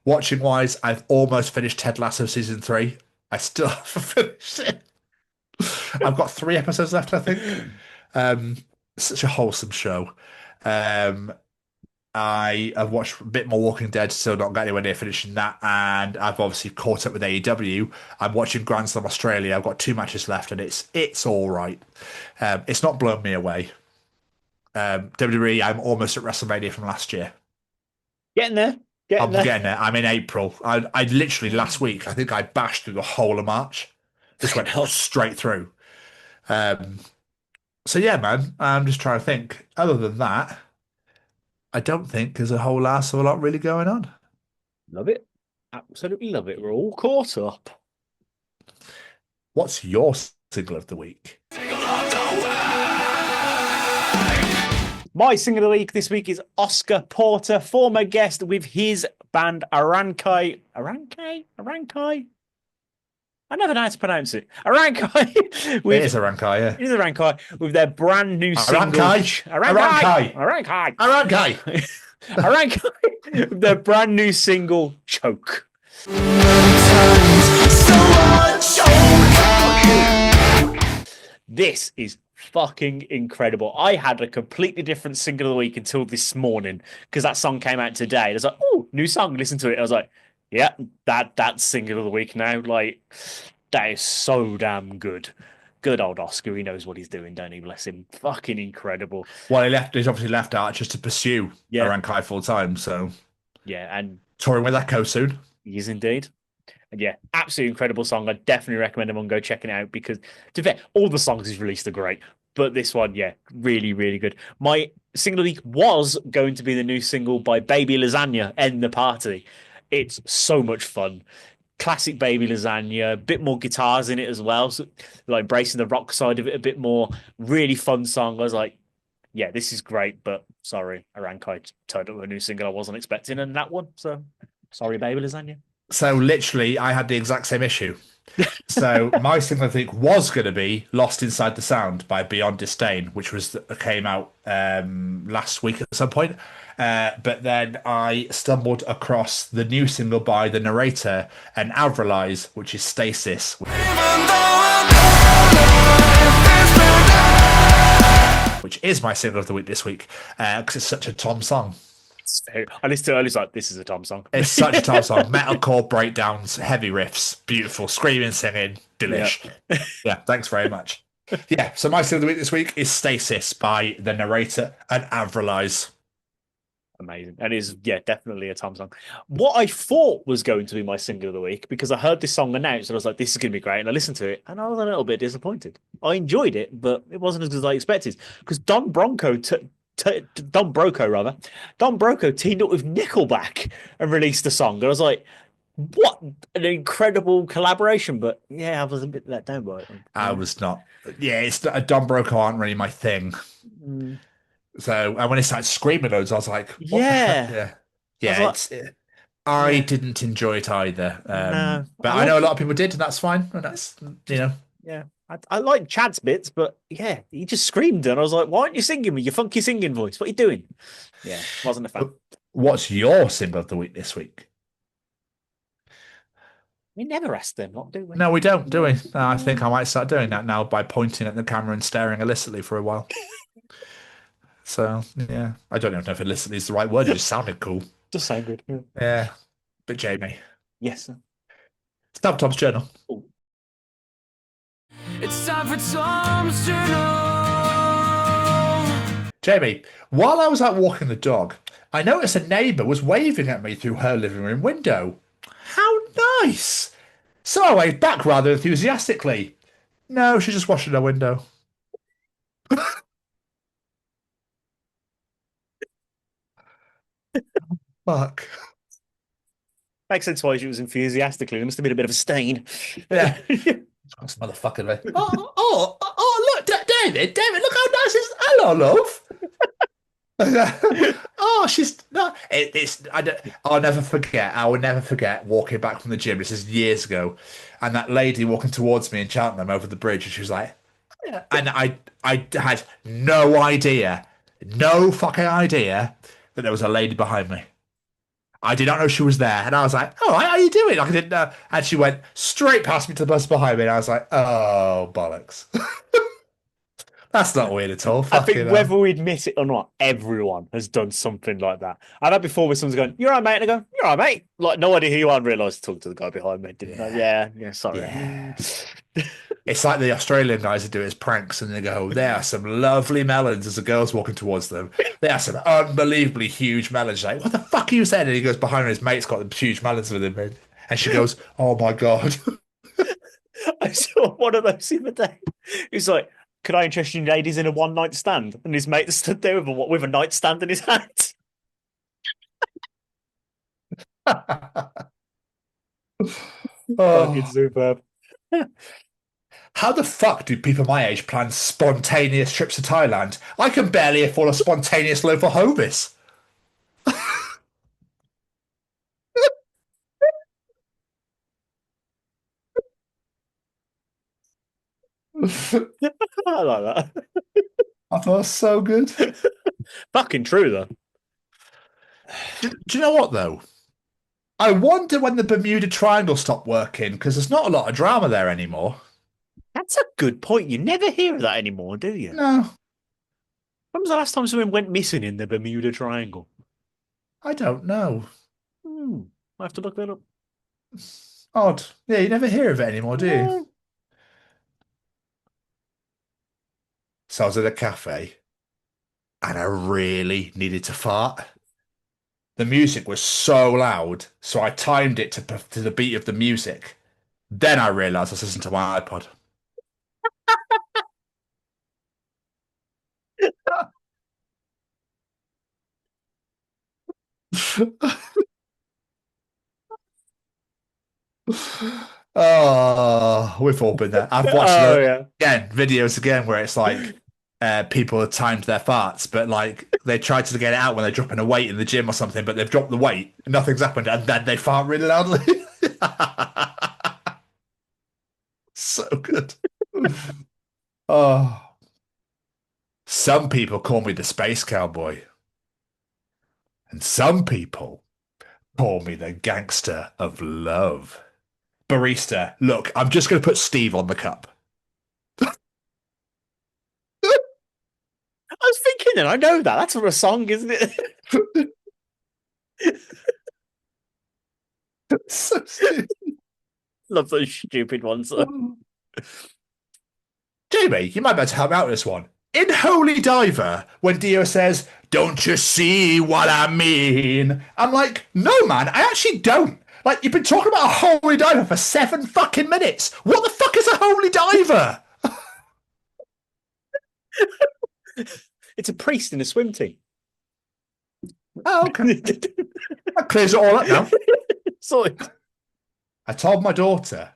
Speaker 1: Watching wise, I've almost finished Ted Lasso season 3. I still haven't finished it. I've got 3 episodes left, I think. Such a wholesome show. I have watched a bit more Walking Dead, still not got anywhere near finishing that, and I've obviously caught up with AEW. I'm watching Grand Slam Australia. I've got 2 matches left, and it's all right. It's not blown me away. WWE, I'm almost at WrestleMania from last year.
Speaker 3: Getting there. Getting
Speaker 1: I'm
Speaker 3: there.
Speaker 1: getting it. I'm in April. I literally last week, I think I bashed through the whole of March. Just went straight through. So yeah, man, I'm just trying to think. Other than that, I don't think there's a whole ass of a lot really going on.
Speaker 3: Love it. Absolutely love it. We're all caught up.
Speaker 1: What's your single of the week?
Speaker 3: My single of the week this week is Oscar Porter, former guest with his band Arankai. Arankai? I never know how to pronounce it. Arankai.
Speaker 1: It is a Rankai, yeah.
Speaker 3: It is Arankai with their brand new single.
Speaker 1: Arankai.
Speaker 3: Arankai.
Speaker 1: Rankai.
Speaker 3: Arankai. With their brand new single, Choke. This is fucking incredible. I had a completely different single of the week until this morning because that song came out today. I was like, oh, new song, listen to it. I was like, yeah, that's single of the week now. Like, that is so damn good. Good old Oscar. He knows what he's doing, don't he? Bless him. Fucking incredible.
Speaker 1: Well, he's obviously left out just to pursue Rankai full time, so
Speaker 3: Yeah, and
Speaker 1: touring with Echo soon.
Speaker 3: he is indeed. And yeah, absolutely incredible song. I definitely recommend everyone go check it out because, to be fair, all the songs he's released are great. But this one, yeah, really, really good. My single of the week was going to be the new single by Baby Lasagna, End the Party. It's so much fun. Classic Baby Lasagna, a bit more guitars in it as well. So, like, embracing the rock side of it a bit more. Really fun song. I was like, yeah, this is great, but sorry, Arankai turned up a new single I wasn't expecting, and that one. So, sorry, Baby Lasagna.
Speaker 1: So literally, I had the exact same issue. So my single, I think, was going to be "Lost Inside the Sound" by Beyond Disdain, which came out last week at some point. But then I stumbled across the new single by The Narrator and Avrilize, which is "Stasis."
Speaker 2: Even though I'm
Speaker 1: is my single of the week this week because it's such a Tom song.
Speaker 3: I listened to it earlier, it's like, this is a Tom song.
Speaker 1: It's such a Tom song. Metalcore breakdowns, heavy riffs, beautiful, screaming, singing, delish. Yeah, thanks very much. Yeah, so my single of the week this week is Stasis by the narrator and Avrilize.
Speaker 3: Amazing. And is definitely a Tom song. What I thought was going to be my single of the week, because I heard this song announced and I was like, this is going to be great. And I listened to it and I was a little bit disappointed. I enjoyed it, but it wasn't as good as I expected. Because Don Broco teamed up with Nickelback and released a song. And I was like, what an incredible collaboration. But yeah, I was a bit let down by it.
Speaker 1: I was not. Yeah, it's Don Broco aren't really my thing. So and when he started screaming loads, I was like, what the heck? Yeah. I didn't enjoy it either.
Speaker 3: No,
Speaker 1: but I know a lot of people did, and that's fine. And that's
Speaker 3: Yeah, I like Chad's bits, but yeah, he just screamed, and I was like, "Why aren't you singing with your funky singing voice? What are you doing?" Yeah, wasn't a fan.
Speaker 1: What's your single of the week this week?
Speaker 3: We never ask them, not do we?
Speaker 1: No, we don't, do we? I think I might start doing that now by pointing at the camera and staring illicitly for a while. So yeah, I don't even know if illicitly is the right word. It just sounded cool.
Speaker 3: Just sound good.
Speaker 1: Yeah, but Jamie,
Speaker 3: Yes. Sir.
Speaker 1: Stop Tom's Journal.
Speaker 3: Oh.
Speaker 2: It's time for Tom's Journal.
Speaker 1: Jamie, while I was out walking the dog, I noticed a neighbour was waving at me through her living room window. How nice! So I waved back rather enthusiastically. No, she's just washing her window. Fuck.
Speaker 3: Makes sense why she was enthusiastically. There must have been a bit of a stain.
Speaker 1: Yeah. This motherfucker. Mate. Oh, look, David, look how nice it is. Hello, love. Oh, she's not. I'll never forget. I will never forget walking back from the gym. This is years ago, and that lady walking towards me in Cheltenham over the bridge, and she was like, and I had no idea, no fucking idea that there was a lady behind me. I did not know she was there, and I was like, "All right, how are you doing?" Like, I didn't know, and she went straight past me to the bus behind me, and I was like, "Oh bollocks." That's not weird at all.
Speaker 3: I think whether we admit it or not, everyone has done something like that. I've had before where someone's going, "You're all right, mate," and I go, "You're all right, mate." Like, no idea who you are, and realised to talk to the guy behind me. Didn't I? Yeah, sorry.
Speaker 1: Yeah. It's like the Australian guys that do it as pranks, and they go, "There are some lovely melons," as the girl's walking towards them. There are some unbelievably huge melons. She's like, "What the fuck are you saying?" And he goes behind her, his mate's got the huge melons with him, and she goes, "Oh my god."
Speaker 3: I saw one of those the other day. He's like, "Could I interest you ladies in a one-night stand?" And his mate stood there with a nightstand in his hand. Fucking superb.
Speaker 1: How the fuck do people my age plan spontaneous trips to Thailand? I can barely afford a spontaneous loaf of Hovis.
Speaker 3: I like that.
Speaker 1: I thought it was so good.
Speaker 3: Fucking true, though.
Speaker 1: Do you know what, though? I wonder when the Bermuda Triangle stopped working, because there's not a lot of drama there anymore.
Speaker 3: That's a good point. You never hear of that anymore, do you?
Speaker 1: No.
Speaker 3: When was the last time someone went missing in the Bermuda Triangle?
Speaker 1: I don't know.
Speaker 3: I have to look that up.
Speaker 1: Odd. Yeah, you never hear of it anymore, do you? So I was at a cafe and I really needed to fart. The music was so loud, so I timed it to the beat of the music. Then I realised I was listening to my iPod. Oh, we've all been there. I've watched videos again where it's like people have timed their farts, but like they tried to get it out when they're dropping a weight in the gym or something, but they've dropped the weight and nothing's happened, and then they fart really loudly. So good. Oh, some people call me the space cowboy, and some people call me the gangster of love. Barista, look, I'm just going to put Steve on the cup.
Speaker 3: I was Conan, I know that. That's from a song, isn't it?
Speaker 1: So stupid.
Speaker 3: Love those stupid ones.
Speaker 1: Jamie, you might be able to help me out with this one. In Holy Diver, when Dio says, "Don't you see what I mean?" I'm like, no, man, I actually don't. Like, you've been talking about a holy diver for 7 fucking minutes. What the fuck is a holy diver?
Speaker 3: It's a priest in a swim team.
Speaker 1: Oh, okay. That clears it all up now.
Speaker 3: Sorted.
Speaker 1: I told my daughter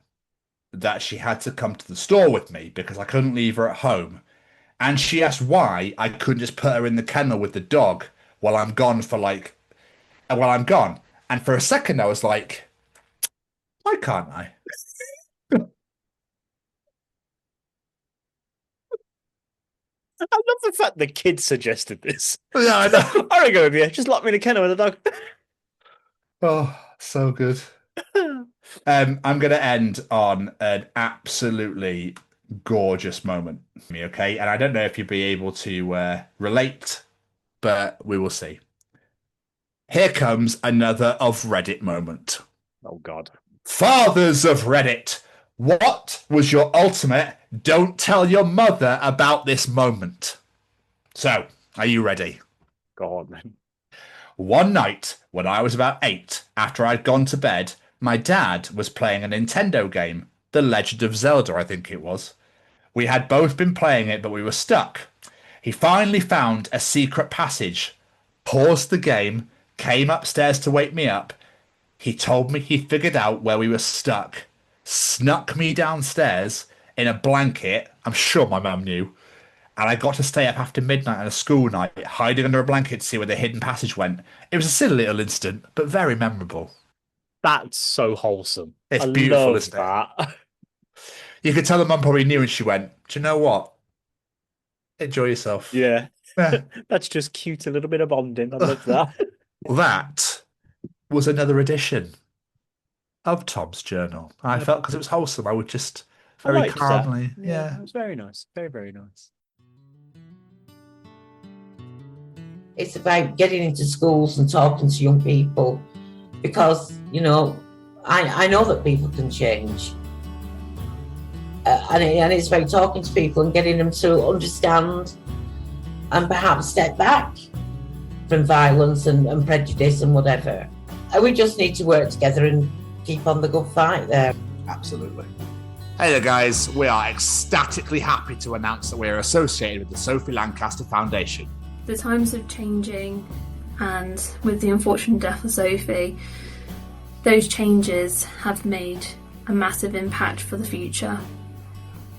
Speaker 1: that she had to come to the store with me because I couldn't leave her at home. And she asked why I couldn't just put her in the kennel with the dog while I'm gone while I'm gone. And for a second, I was like, why can't I?
Speaker 3: I love the fact the kid suggested this.
Speaker 1: Yeah, I know.
Speaker 3: I don't go with you. Just lock me in a kennel with a dog.
Speaker 1: Oh, so good. I'm going to end on an absolutely gorgeous moment, okay? And I don't know if you'll be able to relate, but we will see. Here comes another of Reddit moment.
Speaker 3: Oh, God.
Speaker 1: Fathers of Reddit, what was your ultimate don't tell your mother about this moment? So, are you ready?
Speaker 3: Go on, then.
Speaker 1: One night, when I was about 8, after I'd gone to bed, my dad was playing a Nintendo game, The Legend of Zelda, I think it was. We had both been playing it, but we were stuck. He finally found a secret passage, paused the game, came upstairs to wake me up. He told me he figured out where we were stuck, snuck me downstairs in a blanket. I'm sure my mum knew. And I got to stay up after midnight on a school night, hiding under a blanket to see where the hidden passage went. It was a silly little incident, but very memorable.
Speaker 3: That's so wholesome.
Speaker 1: It's
Speaker 3: I
Speaker 1: beautiful,
Speaker 3: love
Speaker 1: isn't it?
Speaker 3: that.
Speaker 1: You could tell the mum probably knew and she went, do you know what? Enjoy yourself.
Speaker 3: Yeah.
Speaker 1: Yeah.
Speaker 3: That's just cute. A little bit of bonding. I love that.
Speaker 1: That was another edition of Tom's Journal. I felt because it was wholesome, I would just
Speaker 3: I
Speaker 1: very
Speaker 3: liked that.
Speaker 1: calmly.
Speaker 3: It
Speaker 1: Yeah.
Speaker 3: was very nice. Very, very nice.
Speaker 6: It's about getting into schools and talking to young people because, you know, I know that people can change. And it's about talking to people and getting them to understand and perhaps step back from violence and prejudice and whatever. And we just need to work together and keep on the good fight there.
Speaker 1: Absolutely. Hey there, guys. We are ecstatically happy to announce that we are associated with the Sophie Lancaster Foundation.
Speaker 7: The times are changing, and with the unfortunate death of Sophie, those changes have made a massive impact for the future.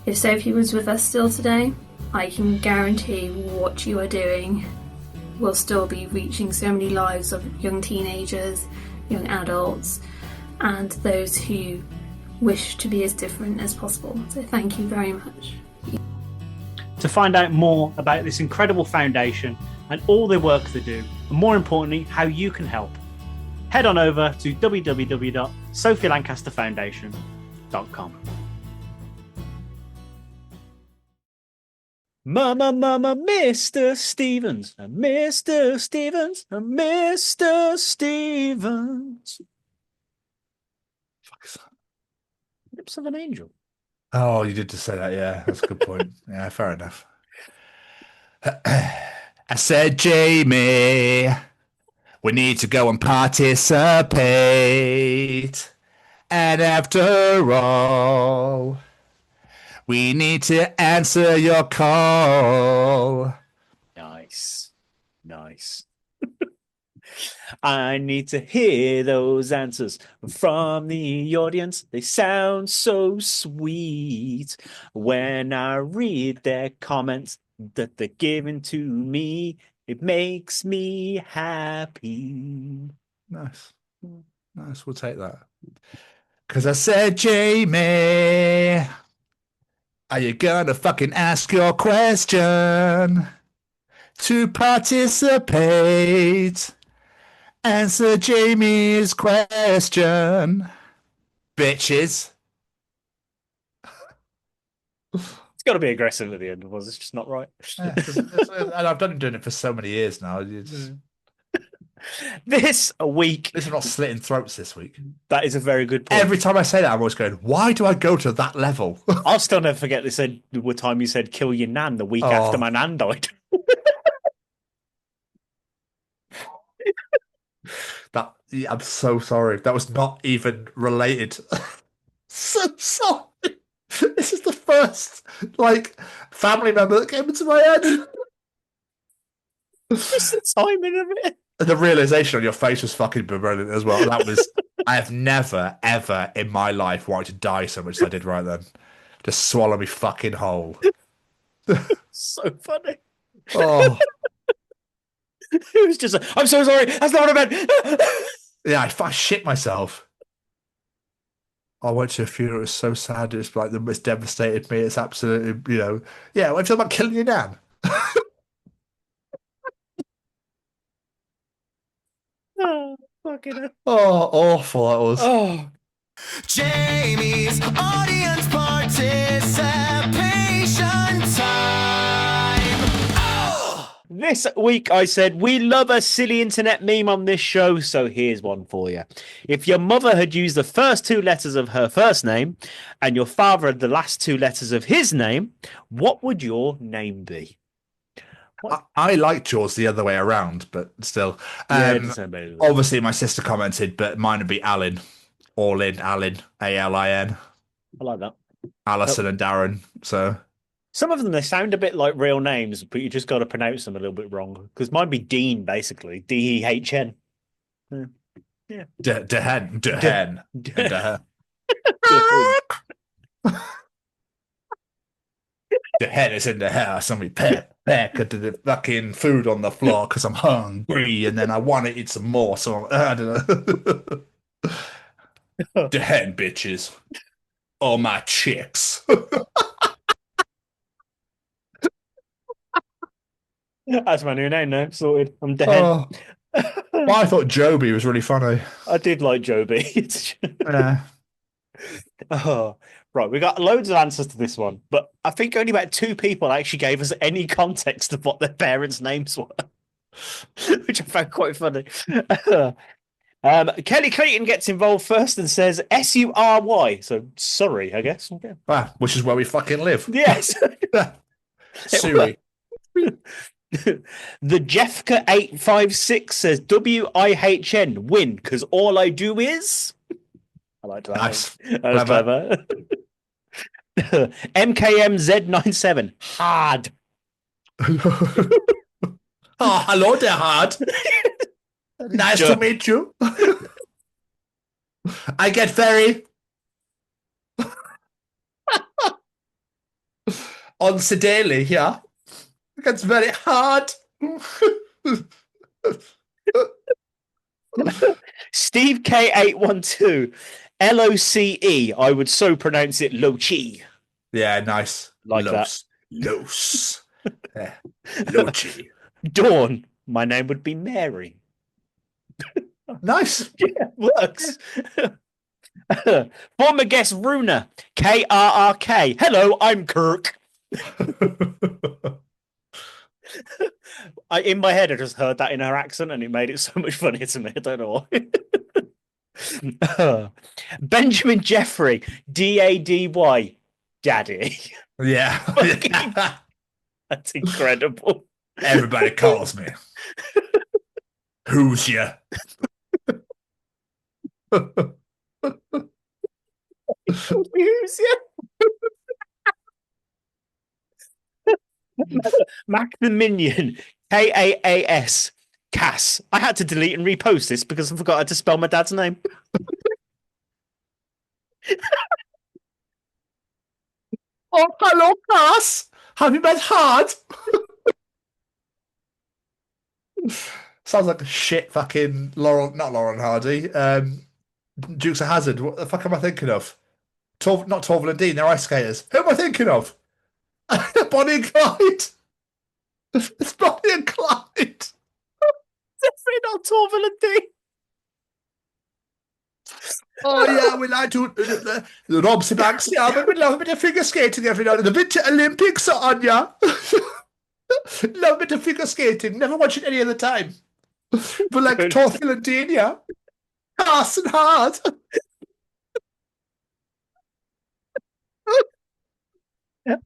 Speaker 7: If Sophie was with us still today, I can guarantee what you are doing will still be reaching so many lives of young teenagers, young adults, and those who wish to be as different as possible. So thank you very much.
Speaker 8: To find out more about this incredible foundation and all the work they do, and more importantly, how you can help, head on over to www.sophielancasterfoundation.com.
Speaker 3: Mama, Mr. Stevens, Mr. Stevens, Mr. Stevens.
Speaker 1: Fuck is that?
Speaker 3: Lips of an Angel.
Speaker 1: Oh, you did just say that, yeah. That's a good point. Yeah, fair enough. I said, Jamie, we need to go and participate. And after all, we need to answer your call.
Speaker 3: Nice. Nice. I need to hear those answers from the audience. They sound so sweet when I read their comments that they're giving to me. It makes me happy.
Speaker 1: Nice. Nice, we'll take that. Because I said, Jamie, are you gonna fucking ask your question to participate? Answer Jamie's question, bitches.
Speaker 3: got to be aggressive at the end, was it's just not right.
Speaker 1: Yeah, and I've been doing it for so many years now.
Speaker 3: This week,
Speaker 1: This is not slitting throats this week.
Speaker 3: that is a very good point.
Speaker 1: Every time I say that, I'm always going, why do I go to that level?
Speaker 3: I'll still never forget this time you said kill your nan the week after my nan died.
Speaker 1: I'm so sorry. That was not even related. So sorry. This is the first family member that came into my head.
Speaker 3: Just the timing of it.
Speaker 1: The realization on your face was fucking brilliant as well. I have never, ever in my life wanted to die so much as I did right then. Just swallow me fucking whole.
Speaker 3: So funny.
Speaker 1: Oh.
Speaker 3: It was just, I'm so sorry. That's not what I meant.
Speaker 1: Yeah, I shit myself. I went to a funeral. It was so sad. It's it's devastated me. It's absolutely, yeah. What do you feel about killing your nan?
Speaker 3: Oh, fucking hell.
Speaker 1: Oh, awful that was.
Speaker 3: Oh,
Speaker 2: Jamie's audience participation time. Oh!
Speaker 3: this week I said we love a silly internet meme on this show, so here's one for you. If your mother had used the first two letters of her first name and your father had the last two letters of his name, what would your name be?
Speaker 1: I liked yours the other way around, but still. Obviously, my sister commented, but mine would be Alan. All in Alan, Alin.
Speaker 3: I like that.
Speaker 1: Alison and Darren. So
Speaker 3: some of them, they sound a bit like real names, but you just got to pronounce them a little bit wrong. Because mine be Dean, basically. Dehn. Yeah.
Speaker 1: Dehen. The head is in the house and we peck at the fucking food on the floor because I'm hungry and then I want to eat some more. So I don't know. The hen bitches. All my chicks.
Speaker 3: That's my new name now. Sorted. I'm Dehen.
Speaker 1: Oh. Well, I thought Joby was really funny.
Speaker 3: I did like Joby.
Speaker 1: Yeah.
Speaker 3: Oh, right. We got loads of answers to this one, but I think only about 2 people actually gave us any context of what their parents' names were, which I found quite funny. Kelly Clayton gets involved first and says Sury. So sorry, I guess. Okay.
Speaker 1: Which is where we fucking live.
Speaker 3: Yes.
Speaker 1: Suri.
Speaker 3: The Jeffka 856 says WIHN win because all I do is. I like that.
Speaker 1: Nice.
Speaker 3: That was clever. MKMZ97 Haad.
Speaker 1: Oh, hello there, Haad. Nice to meet you. I get very on Sedaily, yeah. It gets very hard.
Speaker 3: Steve K812 LOCE. I would so pronounce it Lochi.
Speaker 1: Yeah, nice.
Speaker 3: Like
Speaker 1: Los.
Speaker 3: that.
Speaker 1: Los. Yeah. Lochi.
Speaker 3: Dawn. My name would be Mary.
Speaker 1: Nice.
Speaker 3: Yeah, works. Former guest Runa KRRK. Hello, I'm Kirk. In my head, I just heard that in her accent, and it made it so much funnier to me. I don't know why. Benjamin Jeffrey DADY, Daddy.
Speaker 1: Yeah.
Speaker 3: That's incredible.
Speaker 1: Everybody calls me. Who's ya?
Speaker 3: Who's ya? Mac the Minion KAAS Kaas. I had to delete and repost this because I forgot how to spell my dad's name.
Speaker 1: Oh, hello, Kaas. Have you met Haad? Sounds like a shit fucking not Lauren Hardy. Dukes of Hazzard. What the fuck am I thinking of? Not Torval and Dean. They're ice skaters. Who am I thinking of? Bonnie and Clyde. It's Bonnie and Clyde.
Speaker 3: Definitely not Torval and Dean.
Speaker 1: Oh yeah, we like to Robsy Banks, yeah, but we love a bit of figure skating every now and then. The Winter Olympics are on, yeah. Love a bit of figure skating. Never watch it any other time. But like
Speaker 3: Good.
Speaker 1: Torfil and Dean, yeah. Kaas and Haad.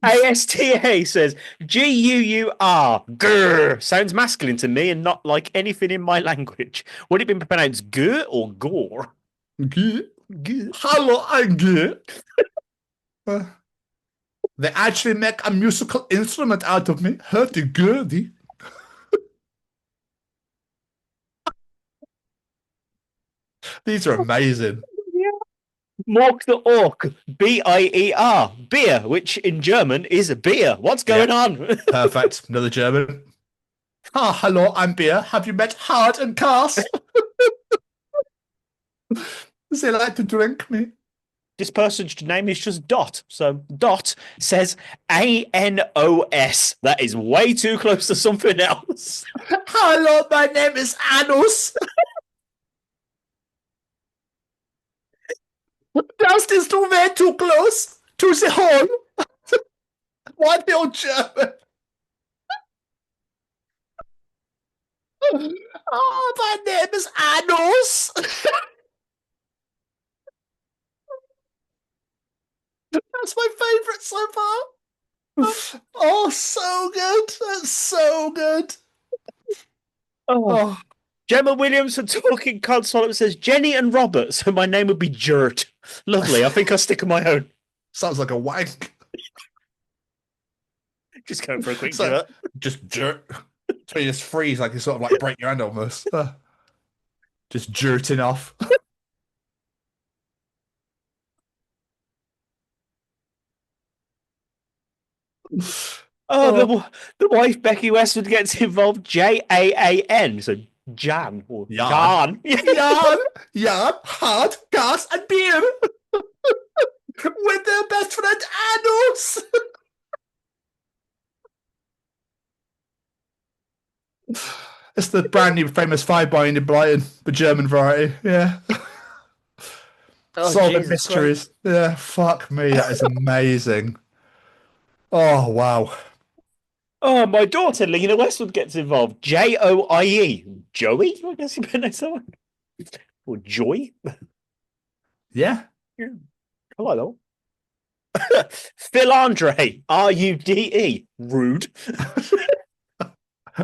Speaker 3: ASTA says GUUR. Grr. Sounds masculine to me and not like anything in my language. Would it be pronounced gur or gore?
Speaker 1: Hello, I'm good. They actually make a musical instrument out of me. Hurdy-gurdy. These are amazing.
Speaker 3: Mork the Orc. Bier. Beer, which in German is a beer. What's going on?
Speaker 1: Perfect. Another German. Ah, hello, I'm Bier. Have you met Haad and Kaas? They like to drink me.
Speaker 3: This person's name is just Dot. So Dot says ANOS. That is way too close to something else.
Speaker 1: Hello, my name is Anus. That is too way too close to the hole. Why the old German? Oh, my name is Anus. That's my favourite so far. Oh, so good. That's so good.
Speaker 3: Oh. Gemma Williams from Talking Console says Jenny and Robert, so my name would be Jert. Lovely. I think I'll stick on my own.
Speaker 1: Sounds like a wank.
Speaker 3: Just going for a quick
Speaker 1: So-
Speaker 3: Jert.
Speaker 1: Just jerk. So you just freeze, like you sort of like break your hand almost. Just jerting off.
Speaker 3: The wife Becky Westwood gets involved. JAAN, so Jan or
Speaker 1: Jan.
Speaker 3: Jan.
Speaker 1: Jan, Haad, Kaas, and Bier. With their best friend Anus. It's the brand new famous five boy in Brighton, the German variety. Yeah. Solving
Speaker 3: Jesus
Speaker 1: mysteries. Yeah, fuck me. That is amazing. Oh, wow.
Speaker 3: Oh, my daughter Lena Westwood gets involved. JOIE. Joey? I guess you pronounce that one. Or Joy?
Speaker 1: Yeah.
Speaker 3: Hello. Phil Andre. RUDE. Rude.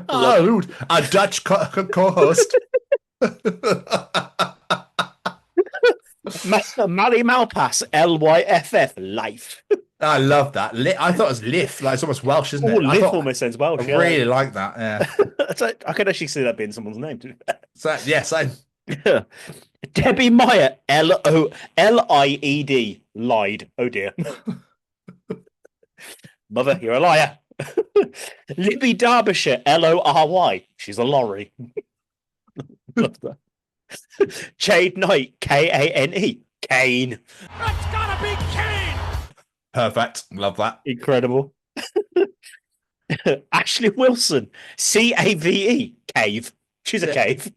Speaker 1: Oh, rude. A Dutch co-host.
Speaker 3: Mally Malpass. LYFF. Life.
Speaker 1: I love that. I thought it was Liff. Like, it's almost Welsh, isn't it?
Speaker 3: Oh,
Speaker 1: I
Speaker 3: Liff
Speaker 1: thought-
Speaker 3: almost sounds Welsh.
Speaker 1: I really like that. Yeah.
Speaker 3: I could actually see that being someone's name.
Speaker 1: So, yes,
Speaker 3: Debbie Meyer, LIED, lied. Oh dear. Mother, you're a liar. Libby Derbyshire, LORY. She's a lorry. Love that. Jade Knight, KANE. Kane.
Speaker 2: That's gotta be Kane!
Speaker 1: perfect. Love that.
Speaker 3: Incredible. Ashley Wilson, CAVE, cave. She's a cave.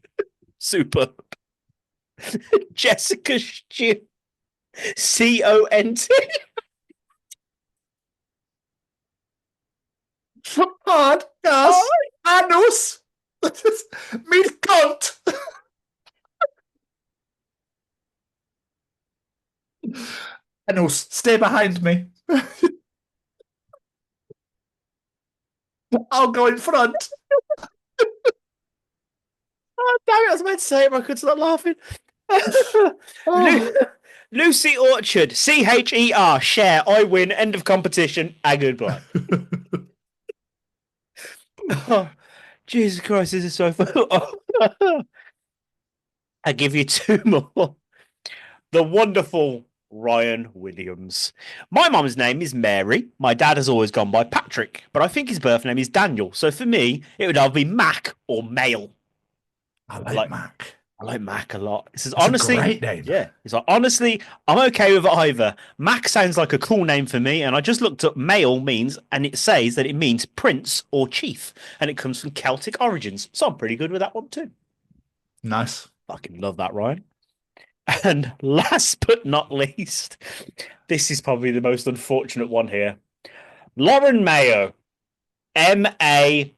Speaker 3: Super. Jessica Stew, CONT.
Speaker 1: Hard, gas, anus, meat cunt. Anus, stay behind me. I'll go in front.
Speaker 3: Oh, damn it, I was meant to say it, but I could stop laughing. Lucy Orchard, CHER, share, I win, end of competition, and goodbye. Oh, Jesus Christ, this is so fun. Oh. I give you two more. The wonderful Ryan Williams. My mum's name is Mary. My dad has always gone by Patrick, but I think his birth name is Daniel. So for me, it would either be Mac or Male.
Speaker 1: I like Mac.
Speaker 3: I like Mac a lot. It says,
Speaker 1: That's
Speaker 3: honestly,
Speaker 1: a great name.
Speaker 3: yeah. It's like, honestly, I'm okay with either. Mac sounds like a cool name for me, and I just looked up male means, and it says that it means prince or chief, and it comes from Celtic origins. So I'm pretty good with that one too.
Speaker 1: Nice.
Speaker 3: Fucking love that, Ryan. And last but not least, this is probably the most unfortunate one here. Lauren Mayo, MAGA,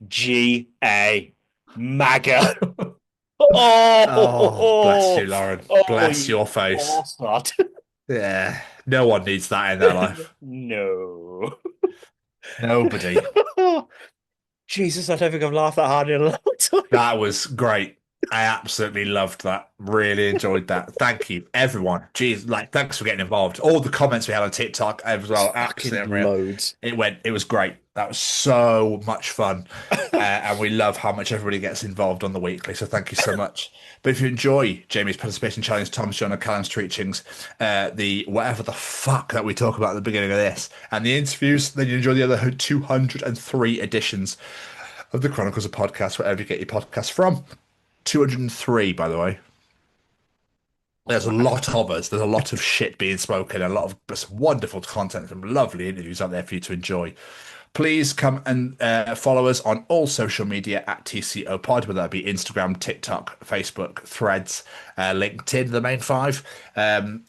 Speaker 3: MAGA.
Speaker 1: Oh, bless you, Lauren. Bless
Speaker 3: you
Speaker 1: your face.
Speaker 3: bastard.
Speaker 1: Yeah, no one needs that in their life.
Speaker 3: No.
Speaker 1: Nobody.
Speaker 3: Jesus, I don't think I've laughed that hard in a long time.
Speaker 1: That was great. I absolutely loved that. Really enjoyed that. Thank you, everyone. Jeez, thanks for getting involved. All the comments we had on TikTok as well. Absolutely unreal.
Speaker 3: Loads.
Speaker 1: It was great. That was so much fun. And we love how much everybody gets involved on the weekly. So thank you so much. But if you enjoy Jamie's participation challenge, Tom's John and Callum's Treachings, the whatever the fuck that we talk about at the beginning of this, and the interviews, then you enjoy the other 203 editions of the Chronicles of Podcast, wherever you get your podcasts from. 203, by the way. There's a lot of us. There's a lot of shit being spoken, a lot of just wonderful content, some lovely interviews out there for you to enjoy. Please come and follow us on all social media at TCO Pod, whether that be Instagram, TikTok, Facebook, Threads, LinkedIn, the main five,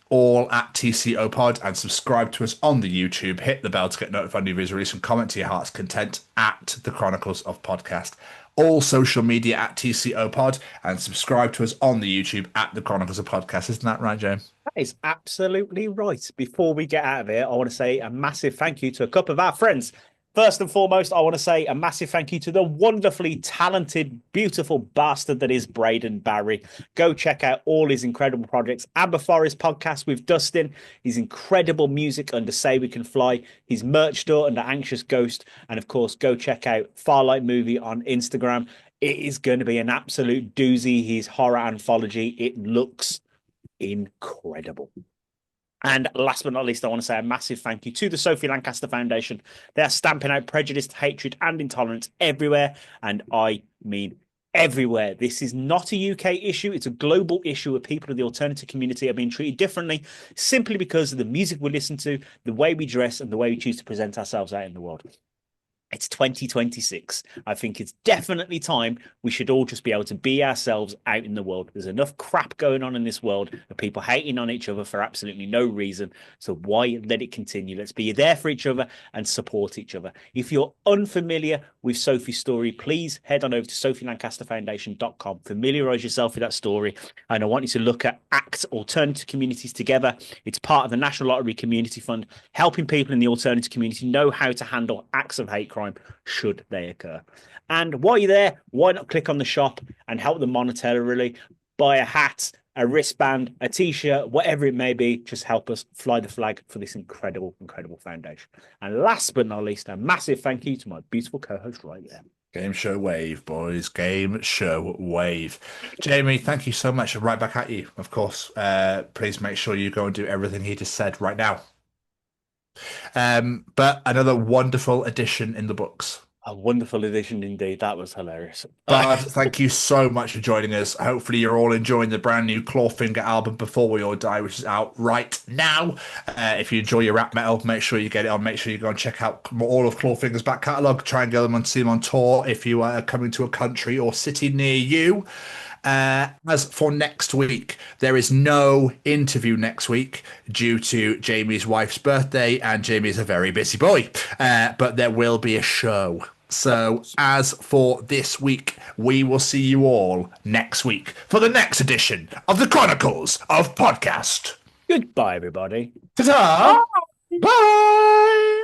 Speaker 1: all at TCO Pod, and subscribe to us on the YouTube. Hit the bell to get notified of videos released and comment to your heart's content at the Chronicles of Podcast. All social media at TCO Pod, and subscribe to us on the YouTube at the Chronicles of Podcast. Isn't that right, James?
Speaker 3: That is absolutely right. Before we get out of here, I want to say a massive thank you to a couple of our friends. First and foremost, I want to say a massive thank you to the wonderfully talented, beautiful bastard that is Braden Barry. Go check out all his incredible projects. Amber Forest podcast with Dustin, his incredible music under Say We Can Fly, his merch store under Anxious Ghost, and of course, go check out Farlight Movie on Instagram. It is going to be an absolute doozy. His horror anthology. It looks incredible. And last but not least, I want to say a massive thank you to the Sophie Lancaster Foundation. They are stamping out prejudice, hatred, and intolerance everywhere. And I mean everywhere. This is not a UK issue. It's a global issue where people of the alternative community are being treated differently simply because of the music we listen to, the way we dress, and the way we choose to present ourselves out in the world. It's 2026. I think it's definitely time we should all just be able to be ourselves out in the world. There's enough crap going on in this world of people hating on each other for absolutely no reason. So why let it continue? Let's be there for each other and support each other. If you're unfamiliar with Sophie's story, please head on over to sophielancasterfoundation.com. Familiarize yourself with that story. And I want you to look at ACT Alternative Communities Together. It's part of the National Lottery Community Fund, helping people in the alternative community know how to handle acts of hate crime should they occur. And while you're there, why not click on the shop and help them monetarily? Buy a hat, a wristband, a t-shirt, whatever it may be. Just help us fly the flag for this incredible foundation. And last but not least, a massive thank you to my beautiful co-host right there.
Speaker 1: Game show wave, boys. Game show wave. Jamie, thank you so much. Right back at you, of course. Please make sure you go and do everything he just said right now. But another wonderful addition in the books.
Speaker 3: A wonderful addition indeed. That was hilarious.
Speaker 1: But thank you so much for joining us. Hopefully you're all enjoying the brand new Clawfinger album Before We All Die, which is out right now. If you enjoy your rap metal, make sure you get it on. Make sure you go and check out all of Clawfinger's back catalogue. Try and get them on, see them on tour if you are coming to a country or city near you. As for next week, there is no interview next week due to Jamie's wife's birthday, and Jamie is a very busy boy. But there will be a show. So as for this week, we will see you all next week for the next edition of the Chronicles of Podcast.
Speaker 3: Goodbye, everybody.
Speaker 1: Ta-ta! Bye!